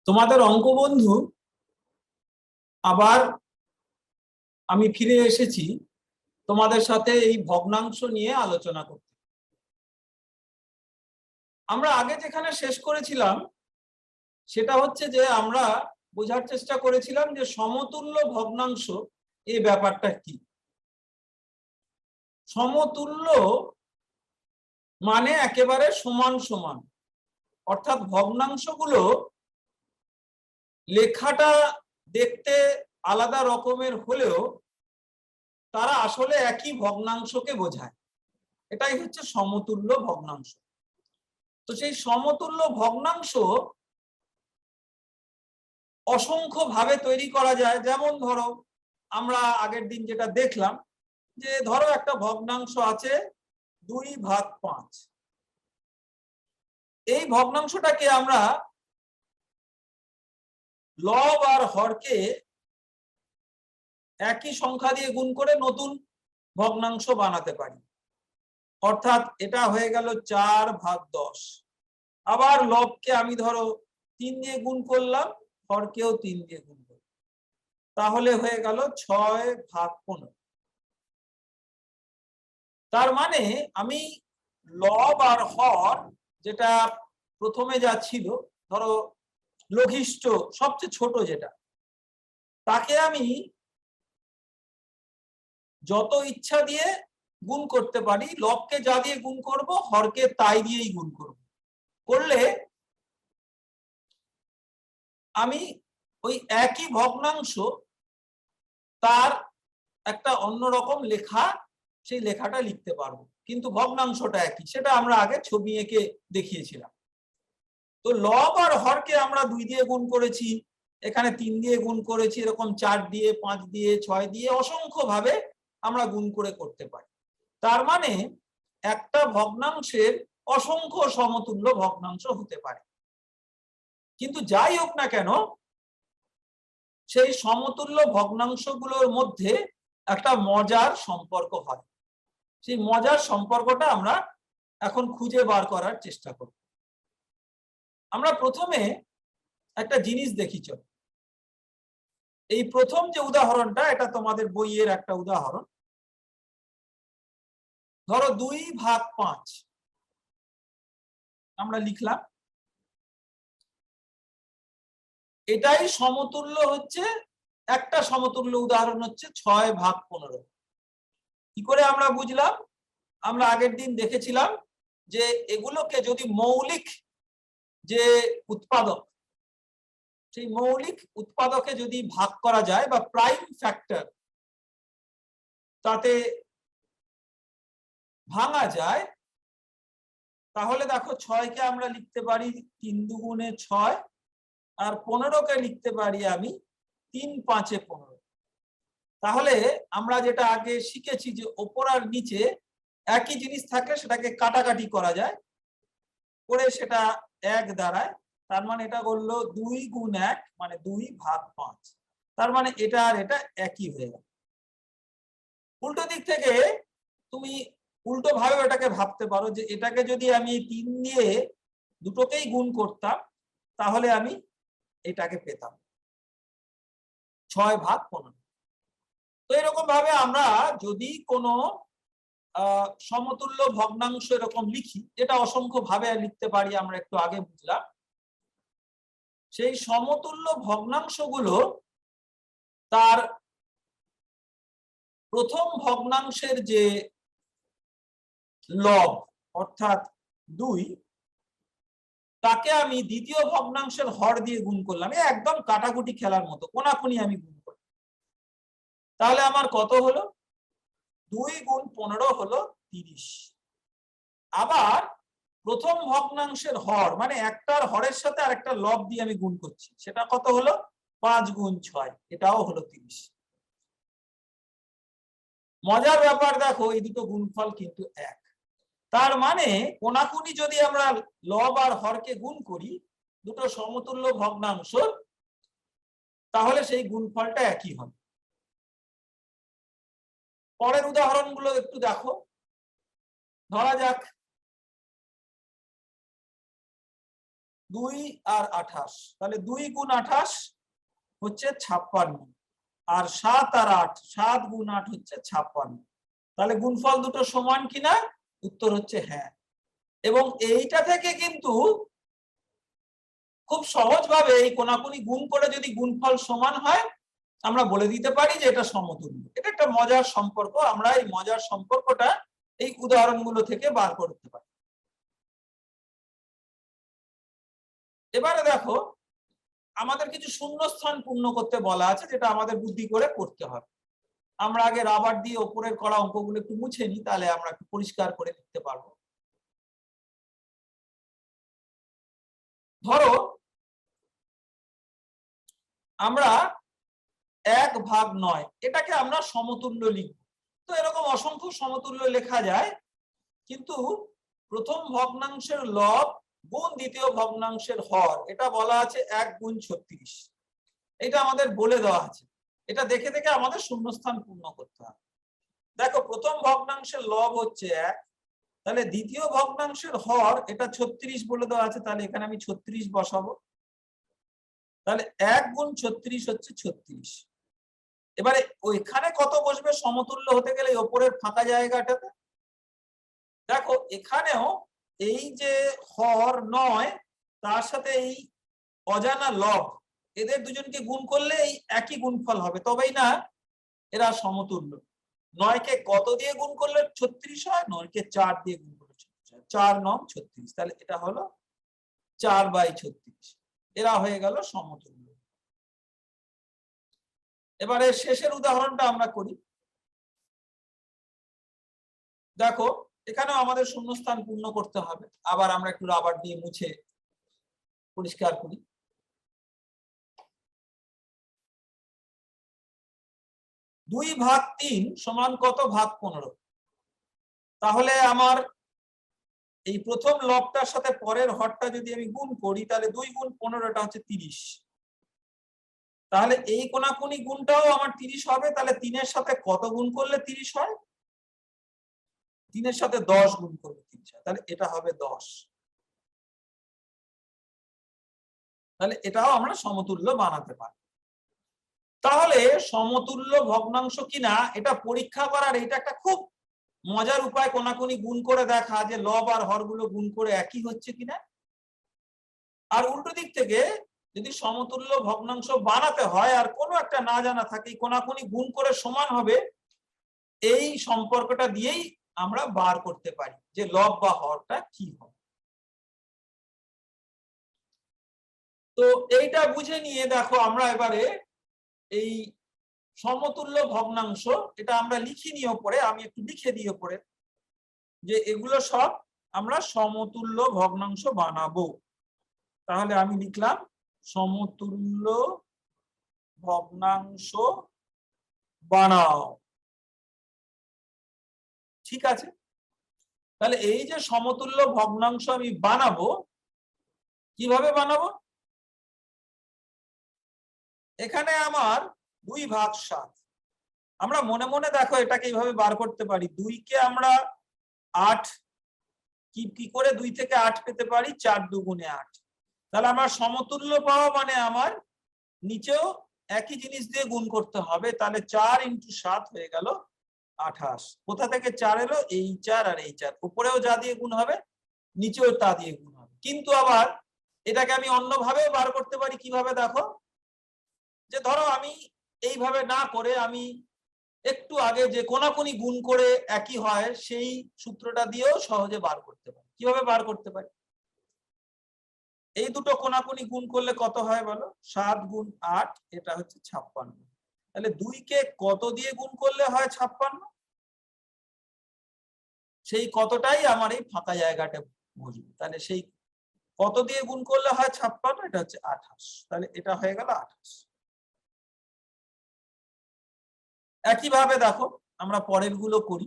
তোমাদের অঙ্ক বন্ধু আবার আমি ফিরে এসেছি তোমাদের সাথে এই ভগ্নাংশ নিয়ে আলোচনা করতে। আমরা আগে যেখানে শেষ করেছিলাম সেটা হচ্ছে যে আমরা বোঝার চেষ্টা করেছিলাম যে সমতুল্য ভগ্নাংশ এই ব্যাপারটা কি। সমতুল্য মানে একেবারে সমান সমান, অর্থাৎ ভগ্নাংশগুলো লেখাটা দেখতে আলাদা রকমের হলেও তারা আসলে একই ভগ্নাংশকে বোঝায়। এটাই হচ্ছে সমতুল্য ভগ্নাংশ। তো সেই সমতুল্য ভগ্নাংশ অসংখ্য ভাবে তৈরি করা যায়। যেমন ধরো আমরা আগের দিন যেটা দেখলাম যে ধরো একটা ভগ্নাংশ আছে 2/5। এই ভগ্নাংশটাকে আমরা লব আর হরকে একই সংখ্যা দিয়ে গুণ করে নতুন ভগ্নাংশ বানাতে পারি। অর্থাৎ এটা হয়ে গেল 4/10। আবার লবকে আমি ধরো 3 দিয়ে গুণ করলাম, হরকেও 3 দিয়ে গুণ করলাম, তাহলে হয়ে গেল 6/15। তার মানে আমি লব আর হর, যেটা প্রথমে যা ছিল ধরো লঘিষ্ঠ সবচেয়ে ছোট যেটা, তাকে আমি যত ইচ্ছা দিয়ে গুণ করতে পারি। লবকে যা দিয়ে গুণ করব, হরকে তাই দিয়েই গুণ করব। করলে আমি ওই একই ভগ্নাংশ তার একটা অন্যরকম লেখা, সেই লেখাটা লিখতে পারবো, কিন্তু ভগ্নাংশটা একই। সেটা আমরা আগে ছবি এঁকে দেখিয়েছিলাম। তো লব আর হরকে আমরা 2 দিয়ে গুণ করেছি, এখানে 3 দিয়ে গুণ করেছি, এরকম 4 দিয়ে, 5 দিয়ে, 6 দিয়ে অসংখ্য ভাবে আমরা গুণ করে করতে পারি। তার মানে একটা ভগ্নাংশের অসংখ্য সমতুল্য ভগ্নাংশ হতে পারে। কিন্তু যাই হোক না কেন, সেই সমতুল্য ভগ্নাংশগুলোর মধ্যে একটা মজার সম্পর্ক হয়। সেই মজার সম্পর্কটা আমরা এখন খুঁজে বার করার চেষ্টা করব। আমরা প্রথমে একটা জিনিস দেখি। চল, এই প্রথম যে উদাহরণটা, এটা তোমাদের বইয়ের একটা উদাহরণ। ধরো 2/5 আমরা লিখলাম। এটাই সমতুল্য হচ্ছে, একটা সমতুল্য উদাহরণ হচ্ছে 6/15। কি করে আমরা বুঝলাম? আমরা আগের দিন দেখেছিলাম যে এগুলোকে যদি মৌলিক যে উৎপাদক, সেই মৌলিক উৎপাদকে যদি ভাগ করা যায় বা প্রাইম ফ্যাক্টর তাতে ভাঙা যায়, তাহলে দেখো 6কে আমরা লিখতে পারি 3 দুগুণে 6, আর 15কে লিখতে পারি আমি 3 5-এ 15। তাহলে আমরা যেটা আগে শিখেছি যে ওপর আর নিচে একই জিনিস থাকলে সেটাকে কাটাকাটি করা যায়, করে সেটা 1 দাঁড়ায়। তার মানে এটা বললো 2 গুণ 1 মানে 2/5। তার মানে এটা আর এটা একই হয়ে গেল। উল্টো দিক থেকে তুমি উল্টো ভাবে এটাকে ভাবতে পারো যে এটাকে যদি আমি 3 দিয়ে দুটোকেই গুণ করতাম, তাহলে আমি এটাকে পেতাম 6/15। তো এরকম ভাবে আমরা যদি কোনো সমতুল্য ভগ্নাংশ এরকম লিখি, এটা অসংখ্য ভাবে লিখতে পারি, আমরা একটু আগে বুঝলাম। সেই সমতুল্য ভগ্নাংশগুলো তার প্রথম ভগ্নাংশের যে লব অর্থাৎ 2, তাকে আমি দ্বিতীয় ভগ্নাংশের হর দিয়ে গুণ করলাম। একদম কাটাকুটি খেলার মতো কোনাকুনি আমি গুণ করি। তাহলে আমার কত হলো? 2 গুণ 15 হলো 30। আবার প্রথম ভগ্নাংশের হর মানে একটার হরের সাথে আরেকটা লব দিয়ে আমি গুণ করছি, সেটা কত হলো? 5 গুণ 6, এটাও হলো 30। মজার ব্যাপার দেখো, এই দুটো গুণফল কিন্তু এক। তার মানে কোনাকুনি যদি আমরা লব আর হরকে গুণ করি, দুটো সমতুল্য ভগ্নাংশ, তাহলে সেই গুণফলটা একই হবে। পরের উদাহরণগুলো একটু দেখো। ধরা যাক 2 আর 28, তাহলে 2 গুণ 28 হচ্ছে 56, আর 7 আর 8, 7 গুণ 8 হচ্ছে 56। তাহলে গুণফল দুটো সমান কিনা? উত্তর হচ্ছে হ্যাঁ। এবং এইটা থেকে কিন্তু খুব সহজভাবে এই কোনাকুনি গুণ করে যদি গুণফল সমান হয় আমরা বলে দিতে পারি যে এটা সমতুল্য। এটা একটা মজার সম্পর্ক, আমরা এই মজার সম্পর্কটা এই উদাহরণগুলো থেকে বার করতে পারি। এবারে দেখো আমাদের কিছু শূন্যস্থান পূর্ণ করতে বলা আছে, যেটা আমাদের বুদ্ধি করে করতে হবে। আমরা আগে রাবার দিয়ে উপরের করা অঙ্কগুলো একটু মুছে নিই, তাহলে আমরা একটু পরিষ্কার করে লিখতে পারবো। ধরো আমরা 1/9 এটাকে আমরা সমতুল্য লিখব। তো এরকম অসংখ্য সমতুল্য লেখা যায়, কিন্তু প্রথম ভগ্নাংশের লব গুণ দ্বিতীয় ভগ্নাংশের হর, এটা বলা আছে 1 গুণ 36। এটা আমাদের বলে দেওয়া আছে, এটা দেখে দেখে আমাদের শূন্যস্থান পূর্ণ করতে হবে। দেখো প্রথম ভগ্নাংশের লব হচ্ছে 1, তাহলে দ্বিতীয় ভগ্নাংশের হর এটা 36 বলে দেওয়া আছে, তাহলে এখানে আমি 36 বসাবো। তাহলে 1 গুণ 36 হচ্ছে 36। এবারে ওইখানে কত বসবে সমতুল্য হতে গেলে ওপরের ফাঁকা জায়গাটাতে? দেখো এখানেও এই যে হর 9 তার সাথে এই অজানা লব, এদের দুজনকে গুণ করলে এই একই গুণফল হবে, তবেই না এরা সমতুল্য। 9 কে কত দিয়ে গুণ করলে 36 হয়? 9 কে 4 দিয়ে গুণ করলে 36 হয়। 4 9 36, তাহলে এটা হলো 4/36। এরা হয়ে গেল সমতুল্য। এবারে শেষের উদাহরণটা আমরা করি। দেখো এখানেও আমাদের শূন্যস্থান পূর্ণ করতে হবে, আবার আমরা একটু রাবার দিয়ে মুছে পরিষ্কার করি। 2/3 সমান কত ভাগ 15? তাহলে আমার এই প্রথম লবটার সাথে পরের হরটা যদি আমি গুণ করি, তাহলে 2 গুণ 15টা হচ্ছে 30। তাহলে এই কোনাকুনি গুণটাও আমার 30 হবে। তাহলে 3 এর সাথে কত গুণ করলে 30 হয়? 3 এর সাথে 10 গুণ করলে 30 হয়, তাহলে এটা হবে 10। তাহলে এটাও আমরা সমতুল্য বানাতে পারি। তাহলে সমতুল্য ভগ্নাংশ কিনা এটা পরীক্ষা করার এটা একটা খুব মজার উপায়, কোনাকুনি গুণ করে দেখা যে লব আর হরগুলো গুণ করে একই হচ্ছে কিনা। আর উল্টো দিক থেকে যদি সমতুল্য ভগ্নাংশ বানাতে হয় আর কোনো একটা না জানা থাকে, কোনাকুনি গুণ করে সমান হবে, এই সম্পর্কটা দিয়েই আমরা বার করতে পারি যে লব বা হরটা কি হবে। তো এইটা বুঝে নিয়ে দেখো আমরা এবারে এই সমতুল্য ভগ্নাংশ এটা আমরা লিখে নিয়ে পরে, আমি একটু লিখে দিয়ে পরে যে এগুলো সব আমরা সমতুল্য ভগ্নাংশ বানাবো। তাহলে আমি লিখলাম সমতুল্য ভগ্নাংশ বানাও। ঠিক আছে, তাহলে এই যে সমতুল্য ভগ্নাংশ আমি বানাবো, কিভাবে বানাবো? এখানে আমার 2/7, আমরা মনে মনে দেখো এটাকে এইভাবে বার করতে পারি। 2 কে আমরা 8 কি করে 2 থেকে 8 পেতে পারি? 4 দুগুণে 8। তাহলে আমার সমতুল্য পাওয়া মানে আমার নিচেও একই জিনিস দিয়ে গুণ করতে হবে। তাহলে 4 × 7 হয়ে গেল 28। কোথা থেকে 4 এলো? এই 4 আর এই 4, উপরেও যা দিয়ে গুণ হবে নিচেও তা দিয়ে গুণ হবে। কিন্তু আবার এটাকে আমি অন্যভাবে বার করতে পারি। কিভাবে? দেখো, যে ধরো আমি এইভাবে না করে আমি একটু আগে যে কোনাকুনি গুণ করে একই হয় সেই সূত্রটা দিয়েও সহজে বার করতে পারি। কিভাবে বার করতে পারি? এই দুটো কোনাকুনি গুণ করলে কত হয় বলো? 7 গুণ 8, এটা হচ্ছে 56। তাহলে 2 কে কত দিয়ে গুণ করলে হয় 56? সেই কতটাই আমার এই ফাঁকা জায়গাটা বুঝবে। তাহলে সেই কত দিয়ে গুণ করলে হয় 56? এটা হচ্ছে 28। তাহলে এটা হয়ে গেল 28। একইভাবে দেখো আমরা পরের গুলো করি।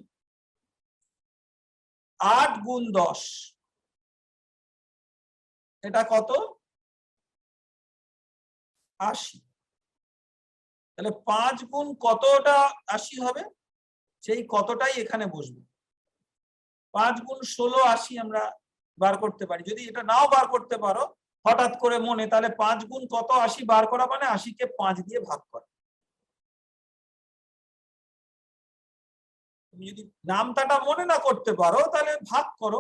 8 গুণ 10, এটা কত? 80। তাহলে 5 গুণ কতটা 80 হবে? সেই কতটাই এখানে বসবে। 5 গুণ 16 80 আমরা বার করতে পারি। যদি এটা নাও বার করতে পারো, হঠাৎ করে মনে, তাহলে 5 গুণ কত 80 বার করা মানে 80 কে 5 দিয়ে ভাগ করা। তুমি যদি নামতাটা মনে না করতে পারো তাহলে ভাগ করো,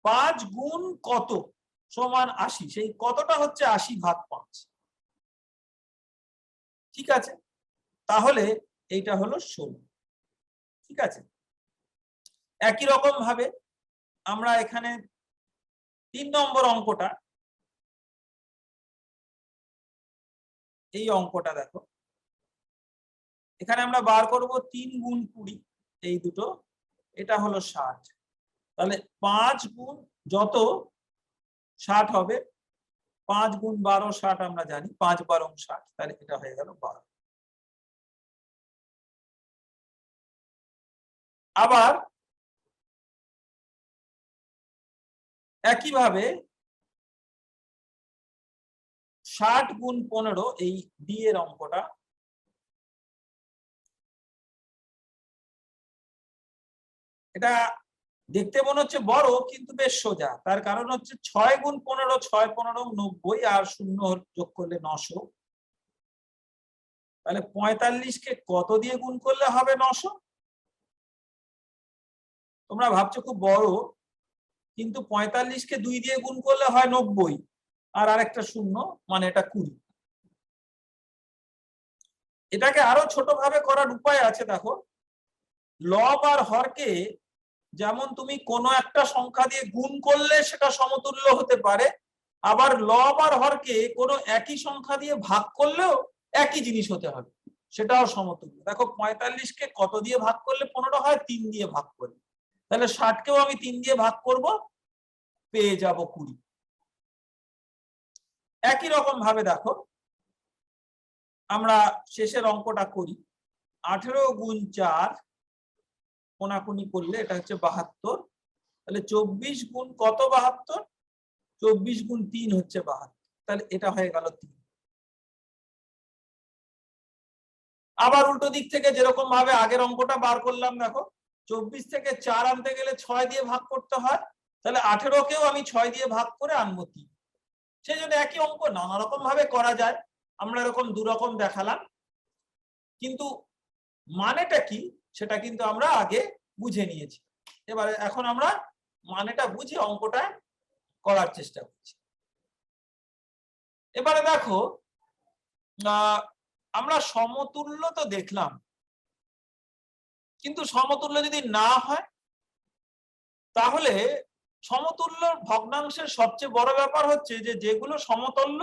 5 গুণ কত সমান 80, সেই কতটা হচ্ছে 80 ভাগ 5। ঠিক আছে, তাহলে এইটা হলো 16। ঠিক আছে, একই রকম ভাবে আমরা এখানে 3 নম্বর অঙ্কটা, এই অঙ্কটা দেখো, এখানে আমরা বার করব 3 গুণ 20, এই দুটো, এটা হলো 60। তাহলে 5 গুণ যত 60 হবে, 5 গুণ 12 60 আমরা জানি, 5 12 60, তাহলে এটা হয়ে গেল 12। আবার একইভাবে 60 গুণ 15, এই ডি এর অঙ্কটা, এটা দেখতে মনে হচ্ছে বড় কিন্তু বেশ সোজা। তার কারণ হচ্ছে 6 গুণ 15, 6 15 90, আর 0 যোগ করলে 900। তাহলে 45 কে কত দিয়ে গুণ করলে হবে 900? তোমরা ভাবছো খুব বড়, কিন্তু 45 কে 2 দিয়ে গুণ করলে হয় 90, আর আরেকটা 0 মানে এটা 20। এটাকে আরো ছোট ভাবে করার উপায় আছে, দেখো, লব আর হরকে যেমন তুমি কোনো একটা সংখ্যা দিয়ে গুণ করলে সেটা সমতুল্য হতে পারে, আবার লব আর হরকে কোনো একই সংখ্যা দিয়ে ভাগ করলেও একই জিনিস হতে হবে, সেটাও সমতুল্য। দেখো 45 কে কত দিয়ে ভাগ করলে 15 হয়? 3 দিয়ে ভাগ করলে। তাহলে 60 কেও আমি 3 দিয়ে ভাগ করব, পেয়ে যাব 20। একই রকম ভাবে দেখো আমরা শেষের অঙ্কটা করি, 18 গুণ 4 কোনাকুনি করলে এটা হচ্ছে 72। তাহলে 24 গুণ কত 72? 24 গুণ 3 হচ্ছে 72, তাহলে এটা হয়ে গেল 3। আবার উল্টো দিক থেকে যেরকম ভাবে আগের অঙ্কটা বার করলাম, দেখো 24 থেকে 4 আনতে গেলে 6 দিয়ে ভাগ করতে হয়, তাহলে 18 কেও আমি 6 দিয়ে ভাগ করে আনবো 3। সেই জন্য একই অঙ্ক নানা রকম ভাবে করা যায়, আমরা এরকম দুরকম দেখালাম, কিন্তু মানেটা কি সেটা কিন্তু আমরা আগে বুঝে নিয়েছি। এবারে এখন আমরা মানেটা বুঝে অঙ্কটা করার চেষ্টা করছি। এবারে দেখো আমরা সমতুল্য তো দেখলাম, কিন্তু সমতুল্য যদি না হয়, তাহলে সমতুল্য ভগ্নাংশের সবচেয়ে বড় ব্যাপার হচ্ছে যে যেগুলো সমতুল্য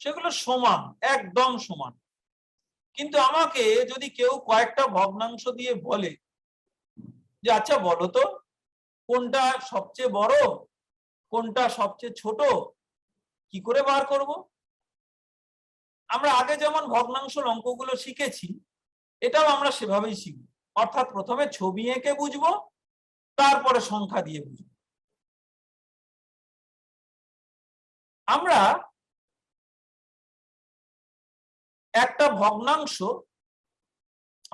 সেগুলো সমান, একদম সমান। কিন্তু আমাকে যদি কেউ কয়েকটা ভগ্নাংশ দিয়ে বলে যে আচ্ছা বলো তো কোনটা সবচেয়ে বড়, কোনটা সবচেয়ে ছোট, কি করে বার করব? আমরা আগে যেমন ভগ্নাংশের অঙ্কগুলো শিখেছি, এটাও আমরা সেভাবেই শিখব। অর্থাৎ প্রথমে ছবি এঁকে বুঝবো, তারপরে সংখ্যা দিয়ে বুঝবো। আমরা একটা ভগ্নাংশ,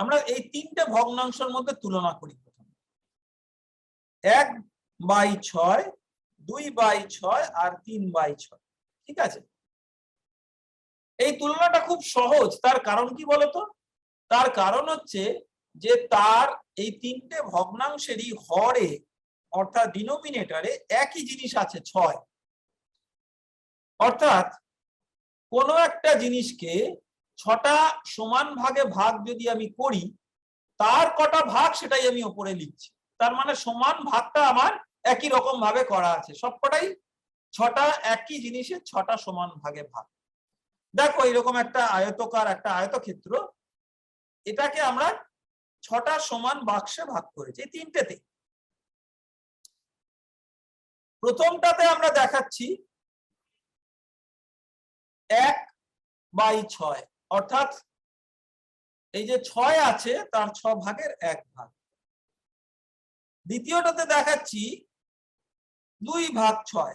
আমরা এই 3টে ভগ্নাংশের মধ্যে তুলনা করি। প্রথমে 1/6, 2/6 আর 3/6। ঠিক আছে, এই তুলনাটা খুব সহজ। তার কারণ কি বলতো? তার কারণ হচ্ছে যে তার এই 3টে ভগ্নাংশেরই হরে অর্থাৎ ডিনোমিনেটরে একই জিনিস আছে, 6। অর্থাৎ কোনো একটা জিনিসকে 6টা সমান ভাগে ভাগ যদি আমি করি, তার কটা ভাগ সেটাই আমি উপরে লিখছি। তার মানে সমান ভাগটা আমার একই রকম ভাবে করা আছে, সবকটাই 6টা একই জিনিসের 6টা সমান ভাগে ভাগ। দেখো এরকম একটা আয়তকার, একটা আয়তক্ষেত্র, এটাকে আমরা 6টা সমান বাক্সে ভাগ করেছি, এই 3টেতে। প্রথমটাতে আমরা দেখাচ্ছি 1/6, অর্থাৎ এই যে 6 আছে তার 6 ভাগের 1 ভাগ। দ্বিতীয়টাতে দেখাচ্ছি 2/6,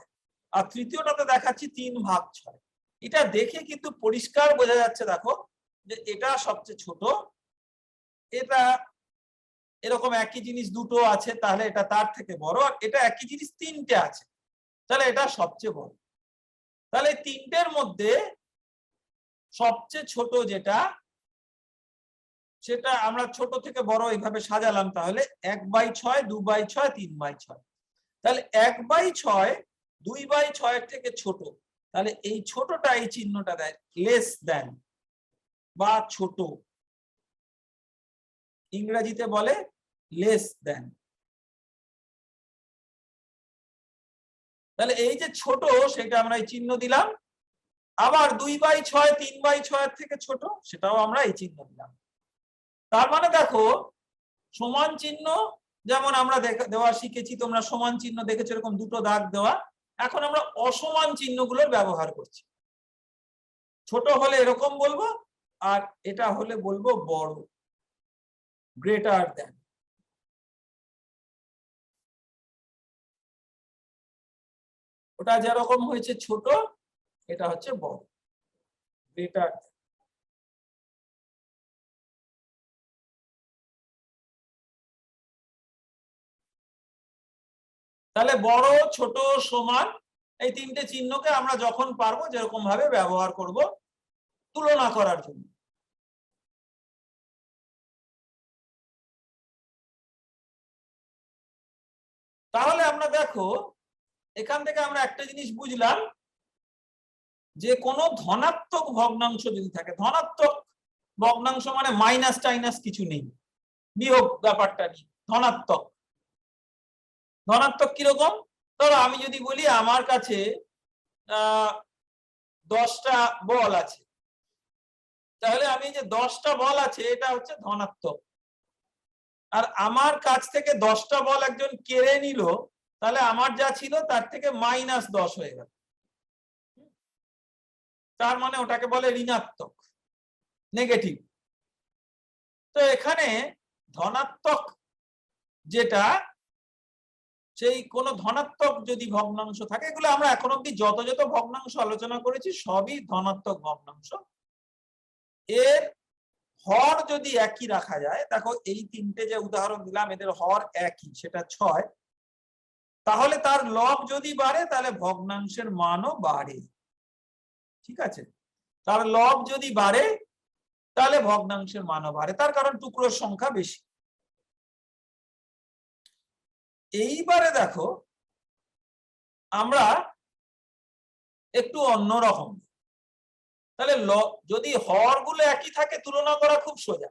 আর তৃতীয়টাতে দেখাচ্ছি 3/6। এটা দেখে কিন্তু পরিষ্কার বোঝা যাচ্ছে, দেখো, যে এটা সবচেয়ে ছোট, এটা এরকম একই জিনিস দুটো আছে তাহলে এটা তার থেকে বড়, আর এটা একই জিনিস 3টে আছে তাহলে এটা সবচেয়ে বড়। তাহলে তিনটের মধ্যে সবচেয়ে ছোট যেটা, সেটা আমরা ছোট থেকে বড় এইভাবে সাজালাম। তাহলে 1/6, 2/6, 3/6। তাহলে 1/6 2/6 থেকে ছোট, তাহলে এই ছোটটা এই চিহ্নটা দেয়, লেস দেন বা ছোট, ইংরেজিতে বলে লেস দেন। তাহলে এই যে ছোট সেটা আমরা এই চিহ্ন দিলাম, আবার 2/6 3/6 থেকে ছোট সেটাও আমরা এই চিহ্ন দিলাম। তার মানে দেখো সমান চিহ্ন যেমন আমরা দেওয়া শিখেছি, তোমরা সমান চিহ্ন দেখেছো এরকম দুটো দাগ দেওয়া। এখন আমরা অসমান চিহ্নগুলোর ব্যবহার করছি। ছোট হলে এরকম বলবো, আর এটা হলে বলবো বড়, গ্রেটার দেন। ওটা যেরকম হয়েছে ছোট, এটা হচ্ছে বড়, গ্রেটার দেন। তাহলে বড়, ছোট, সমান এই তিনটে চিহ্নকে আমরা যখন পারবো যেরকম ভাবে ব্যবহার করব তুলনা করার জন্য। তাহলে আমরা দেখো এখান থেকে আমরা একটা জিনিস বুঝলাম, যে কোনো ধনাত্মক ভগ্নাংশ যদি থাকে, ধনাত্মক ভগ্নাংশ মানে মাইনাস টাইনাস কিছু নেই, বিয়োগ ব্যাপারটা নেই, ধনাত্মক। ধনাত্মক কিরকম? ধরো আমি যদি বলি আমার কাছে 10টা বল আছে, তাহলে আমি যে 10টা বল আছে এটা হচ্ছে ধনাত্মক। আর আমার কাছ থেকে 10টা বল একজন কেড়ে নিল, তাহলে আমার যা ছিল তার থেকে -10 হয়ে গেল, তার মানে ওটাকে বলে ঋণাত্মক, নেগেটিভ। তো এখানে ধনাত্মক যেটা, সেই কোন ধনাত্মক যদি ভগ্নাংশ থাকে, এগুলো আমরা এখন অব্দি যত যত ভগ্নাংশ আলোচনা করেছি সবই ধনাত্মক ভগ্নাংশ। এর হর যদি একই রাখা যায়, দেখো এই তিনটে যে উদাহরণ দিলাম এদের হর একই, সেটা 6, তাহলে তার লব যদি বাড়ে তাহলে ভগ্নাংশের মানও বাড়ে। ঠিক আছে, তার লব যদি বাড়ে তাহলে ভগ্নাংশের মানও বাড়ে, তার কারণ টুকরোর সংখ্যা বেশি। এইবারে দেখো আমরা একটু অন্যরকম, তাহলে যদি হরগুলো একই থাকে তুলনা করা খুব সোজা,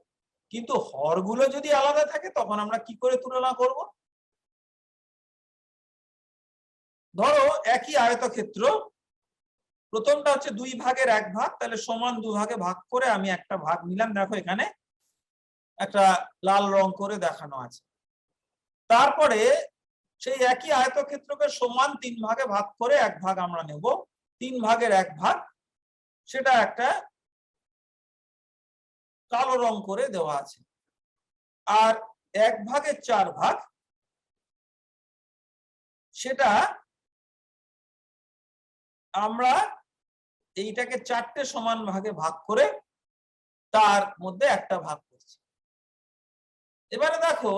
কিন্তু হরগুলো যদি আলাদা থাকে তখন আমরা কি করে তুলনা করব? ধরো একই আয়তক্ষেত্র, প্রথমটা হচ্ছে 2/1 তাহলে সমান 2 ভাগে ভাগ করে আমি একটা ভাগ নিলাম, দেখো এখানে একটা লাল রং করে দেখানো আছে। তারপরে সেই একই আয়তক্ষেত্রকে সমান 3 ভাগে ভাগ করে 1 ভাগ আমরা নেব, 3/1 ভাগ, সেটা একটা কালো রং করে দেওয়া আছে। আর 1/4 ভাগ, সেটা আমরা এইটাকে 4টে সমান ভাগে ভাগ করে তার মধ্যে একটা ভাগ করছি। এবারে দেখো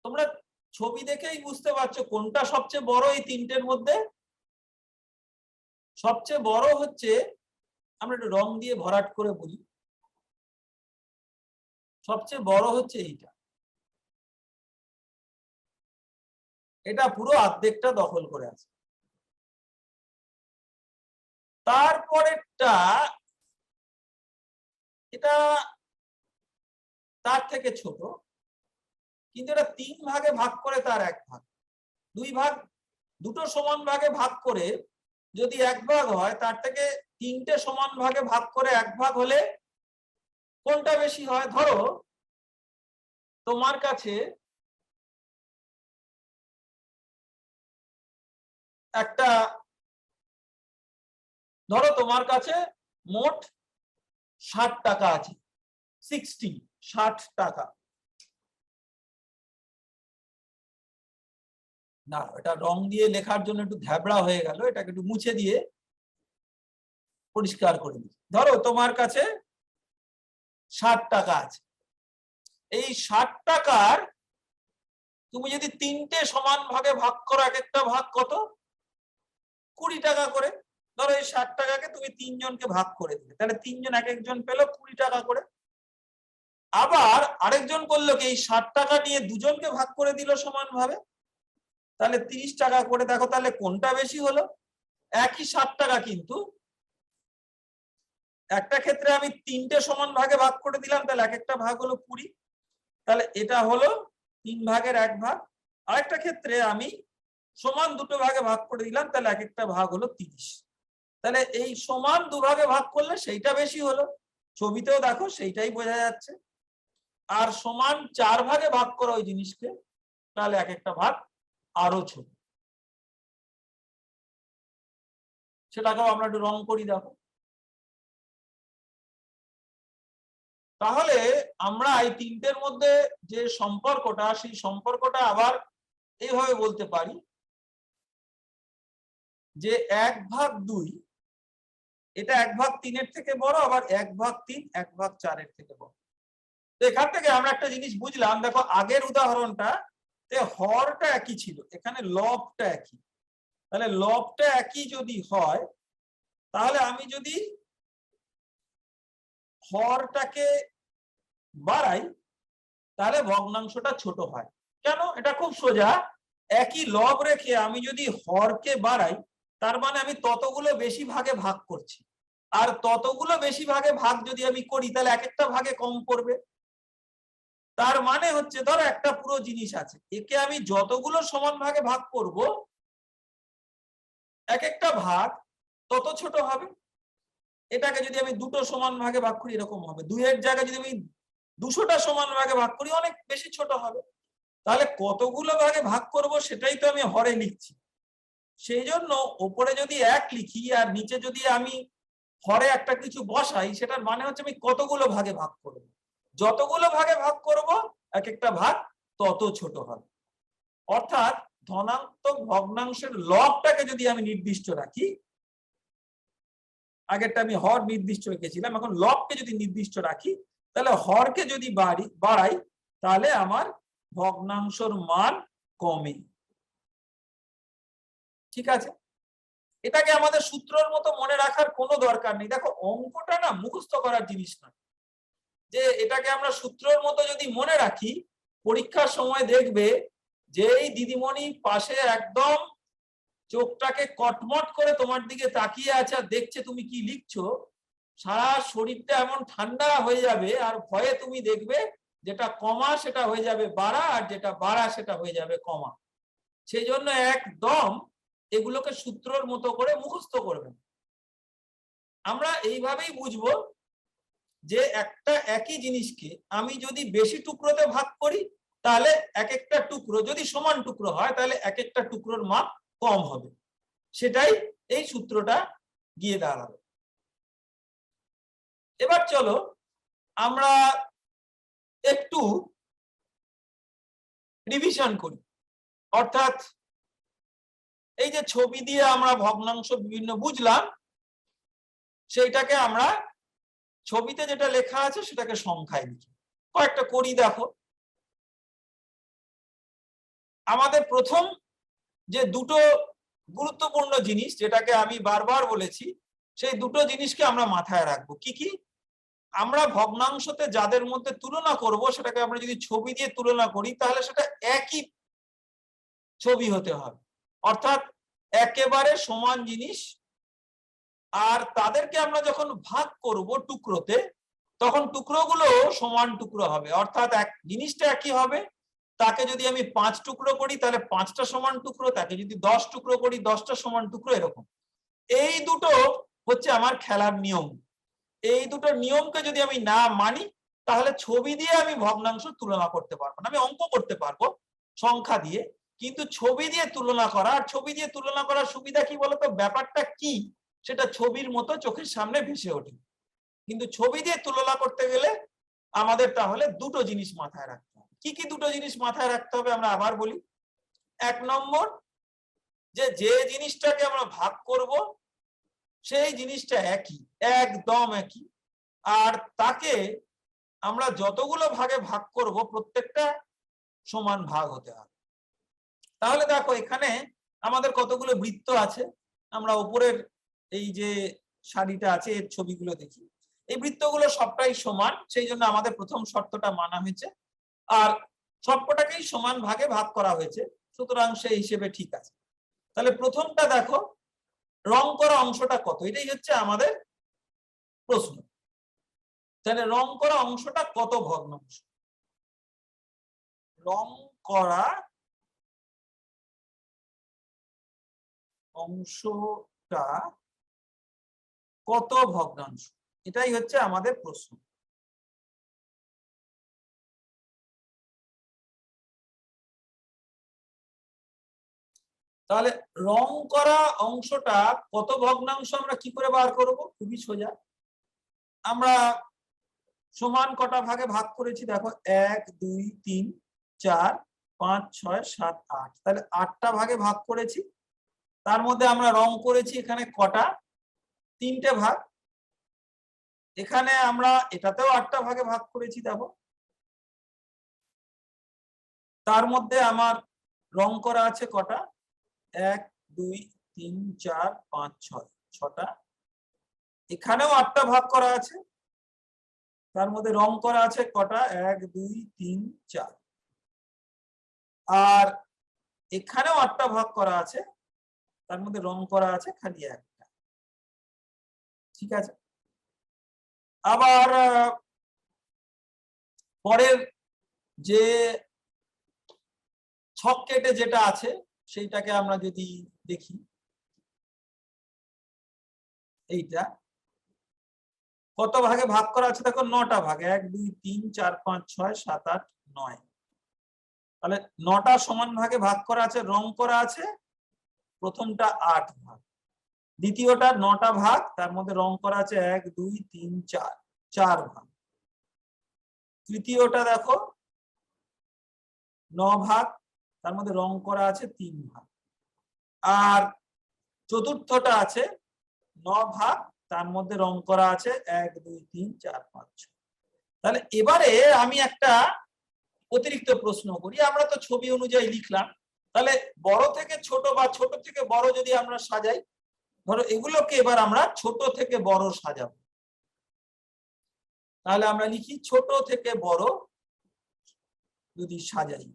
তোমরা ছবি দেখেই বুঝতে পারছো কোনটা সবচেয়ে বড় এই তিনটের মধ্যে। সবচেয়ে বড় হচ্ছে, আমরা একটু রং দিয়ে ভরাট করে বলি, সবচেয়ে বড় হচ্ছে এইটা, এটা পুরো অর্ধেকটা দখল করে আছে। তারপরেরটা এটা তার থেকে ছোট, কিন্তু এটা 3 ভাগে ভাগ করে তার 1 ভাগ, 2 ভাগ, দুটো সমান ভাগে ভাগ করে যদি 1 ভাগ হয়, তার থেকে 3টে সমান ভাগে ভাগ করে 1 ভাগ হলে কোনটা বেশি হয়? ধরো তোমার কাছে একটা, ধরো তোমার কাছে মোট 60 টাকা আছে, 60 টাকা। না, এটা রং দিয়ে লেখার জন্য একটু ধ্যাবড়া হয়ে গেল, এটাকে একটু মুছে দিয়ে পরিষ্কার করে দিই। ধরো তোমার কাছে 60 টাকা আছে, এই 60 টাকার তুমি যদি 3টে সমান ভাগে ভাগ করো, এক একটা ভাগ কত? 20 টাকা করে। ধরো এই 60 টাকাকে তুমি 3 জনকে ভাগ করে দিলে, তাহলে 3 জন এক একজন পেল 20 টাকা করে। আবার আরেকজন করলো কি, এই 60 টাকা নিয়ে দুজনকে ভাগ করে দিল সমানভাবে, তাহলে 30 টাকা করে। দেখো তাহলে কোনটা বেশি হলো? একই 60 টাকা, কিন্তু একটা ক্ষেত্রে আমি 3টে সমান ভাগে ভাগ করে দিলাম, তাহলে এক একটা ভাগ হলো 20, তাহলে এটা হলো 3 ভাগের 1 ভাগ। আরেকটা ক্ষেত্রে আমি সমান দুটো ভাগে ভাগ করে দিলাম, তাহলে এক একটা ভাগ হলো 30। তাহলে এই সমান 2 ভাগে ভাগ করলে সেইটা বেশি হলো, ছবিতেও দেখো সেইটাই বোঝা যাচ্ছে। আর সমান 4 ভাগে ভাগ করা ওই জিনিসকে, তাহলে এক একটা ভাগ আরো ছোট। সেটাকেও আমরা একটু রং করি, দেখো। তাহলে আমরা এই তিনটের মধ্যে যে সম্পর্কটা, সেই সম্পর্কটা আবার এইভাবে বলতে পারি যে 1/2, এটা 1/3 থেকে বড়, আবার 1/3 1/4 থেকে বড়। তো এখান থেকে আমরা একটা জিনিস বুঝলাম, দেখো আগের উদাহরণটা হরটা একই ছিল, এখানে লবটা একই। তাহলে লবটা একই যদি হয়, তাহলে আমি যদি হরটাকে বাড়াই তাহলে ভগ্নাংশটা ছোট হয়। কেন? এটা খুব সোজা। একই লব রেখে আমি যদি হরকে বাড়াই, তার মানে আমি ততগুলো বেশি ভাগে ভাগ করছি, আর ততগুলো বেশি ভাগে ভাগ যদি আমি করি, তাহলে এক একটা ভাগে কম পড়বে। তার মানে হচ্ছে, ধরো একটা পুরো জিনিস আছে, একে আমি যতগুলো সমান ভাগে ভাগ করব, এক একটা ভাগ তত ছোট হবে। এটাকে যদি আমি দুটো সমান ভাগে ভাগ করি, এরকম হবে। 2 এর জায়গায় যদি আমি 200টা সমান ভাগে ভাগ করি, অনেক বেশি ছোট হবে। তাহলে কতগুলো ভাগে ভাগ করব সেটাই তো আমি হরে লিখছি। সেই জন্য উপরে যদি 1 লিখি আর নিচে যদি আমি হরে একটা কিছু বসাই, সেটার মানে হচ্ছে আমি কতগুলো ভাগে ভাগ করব। যতগুলো ভাগে ভাগ করব, এক একটা ভাগ তত ছোট হবে। অর্থাৎ ধনাত্মক ভগ্নাংশের লবটাকে যদি আমি নির্দিষ্ট রাখি, আগেরটা আমি হর নির্দিষ্ট রেখেছিলাম, এখন লবকে যদি নির্দিষ্ট রাখি, তাহলে হরকে যদি বাড়াই, তাহলে আমার ভগ্নাংশর মান কমে। ঠিক আছে, এটাকে আমাদের সূত্রের মতো মনে রাখার কোনো দরকার নেই। দেখো অঙ্কটা না মুখস্থ করার জিনিস না, যে এটাকে আমরা সূত্রের মতো যদি মনে রাখি, পরীক্ষার সময় দেখবে যে এই দিদিমণি পাশে একদম চোখটাকে কটমট করে তোমার দিকে তাকিয়ে আছে আর দেখছে তুমি কি লিখছো, সারা শরীরটা এমন ঠান্ডা হয়ে যাবে, আর ভয়ে তুমি দেখবে যেটা কমা সেটা হয়ে যাবে বাড়া, আর যেটা বাড়া সেটা হয়ে যাবে কমা। সেই জন্য একদম এগুলোকে সূত্রের মতো করে মুখস্থ করবেন। আমরা এইভাবেই বুঝবো যে একটা একই জিনিসকে আমি যদি বেশি টুকরোতে ভাগ করি, তাহলে এক একটা টুকরো যদি সমান টুকরো হয়, তাহলে এক একটা টুকরোর মাপ কম হবে। সেটাই এই সূত্রটা গিয়ে দাঁড়াবে। এবার চলো আমরা একটু রিভিশন করি। অর্থাৎ এই যে ছবি দিয়ে আমরা ভগ্নাংশ বিভিন্ন বুঝলাম, সেইটাকে আমরা ছবিতে যেটা লেখা আছে সেটাকে সংখ্যায় লিখি। কয়েকটা করি, দেখো। আমাদের প্রথম যে দুটো গুরুত্বপূর্ণ জিনিস, যেটাকে আমি বারবার বলেছি, সেই দুটো জিনিসকে আমরা মাথায় রাখবো। কি কি? আমরা ভগ্নাংশতে যাদের মধ্যে তুলনা করব, সেটাকে আমরা যদি ছবি দিয়ে তুলনা করি, তাহলে সেটা একই ছবি হতে হবে। অর্থাৎ একেবারে সমান জিনিস, আর তাদেরকে আমরা যখন ভাগ করব টুকরোতে, তখন টুকরোগুলো সমান টুকরো হবে। অর্থাৎ এক জিনিসটা একই হবে, তাকে যদি আমি 5 টুকরো করি তাহলে 5টা সমান টুকরো, তাকে যদি 10 টুকরো করি 10টা সমান টুকরো, এরকম। এই দুটো হচ্ছে আমার খেলার নিয়ম। এই দুটো নিয়মকে যদি আমি না মানি, তাহলে ছবি দিয়ে আমি ভগ্নাংশ তুলনা করতে পারবো না। আমি অঙ্ক করতে পারবো সংখ্যা দিয়ে, কিন্তু ছবি দিয়ে তুলনা করা, আর ছবি দিয়ে তুলনা করার সুবিধা কি বলতো, ব্যাপারটা কি সেটা ছবির মতো চোখের সামনে ভেসে ওঠে। কিন্তু ছবি দিয়ে তুলনা করতে গেলে আমাদের তাহলে দুটো জিনিস মাথায় রাখতে হবে। কি কি দুটো জিনিস মাথায় রাখতে হবে আমরা আবার বলি। 1 নম্বর, যে জিনিসটাকে আমরা ভাগ করব সেই জিনিসটা একই, একদম একই, আর তাকে আমরা যতগুলো ভাগে ভাগ করব প্রত্যেকটা সমান ভাগ হতে হবে। তাহলে দেখো এখানে আমাদের কতগুলো বৃত্ত আছে, আমরা উপরের এই যে সারিটা আছে এর ছবিগুলো দেখি, এই বৃত্তগুলো সবটাই সমান, সেই জন্য আমাদের প্রথম শর্তটা মানা হয়েছে, আর সবকটাকেই সমান ভাগে ভাগ করা হয়েছে, সুতরাং সেই হিসেবে ঠিক আছে। তাহলে প্রথমটা দেখো, রং করা অংশটা কত, এটাই হচ্ছে আমাদের প্রশ্ন। তাহলে রং করা অংশটা কত ভগ্নাংশ? রং করা অংশটা কত ভগ্নাংশ, এটাই হচ্ছে আমাদের প্রশ্ন। তাহলে রং করা অংশটা কত ভগ্নাংশ আমরা কি করে বার করব? খুবই সোজা, আমরা সমান কটা ভাগে ভাগ করেছি দেখো, 1 2 3 4 5 6 7 8, তাহলে 8টা ভাগে ভাগ করেছি। তার মধ্যে আমরা রং করেছি এখানে কটা? 3টে ভাগ। এখানে আমরা এটাতেও 8টা ভাগে ভাগ করেছি দেখো, তার মধ্যে আমার রং করা আছে কটা? 1 2 3 4 5 6, 6টা। এখানেও 8টা ভাগ করা আছে, তার মধ্যে রং করা আছে কটা? 1 2 3 4। আর এখানেও 8টা ভাগ করা আছে, তার মধ্যে রং করা আছে খালি একটা। ঠিক আছে, আবার পরের যে ছক কেটে যেটা আছে সেইটাকে আমরা যদি দেখি, এইটা কত ভাগে ভাগ করা আছে দেখো, 9টা ভাগে, 1 2 3 4 5 6 7 8 9। তাহলে 9টা সমান ভাগে ভাগ করা আছে, রং করা আছে প্রথমটা 8 ভাগ, দ্বিতীয়টা 9টা ভাগ, তার মধ্যে রং করা আছে 1 2 3 4, 4 ভাগ। তৃতীয়টা দেখো 9 ভাগ, তার মধ্যে রং করা আছে 3 ভাগ। আর চতুর্থটা আছে 9 ভাগ, তার মধ্যে রং করা আছে 1 2 3 4 5 6। তাহলে এবারে আমি একটা অতিরিক্ত প্রশ্ন করি, আমরা তো ছবি অনুযায়ী লিখলাম, তাহলে বড় থেকে ছোট বা ছোট থেকে বড় যদি আমরা সাজাই, ধরো এগুলোকে এবার আমরা ছোট থেকে বড় সাজাবো, তাহলে আমরা লিখি ছোট থেকে বড় যদি সাজাই,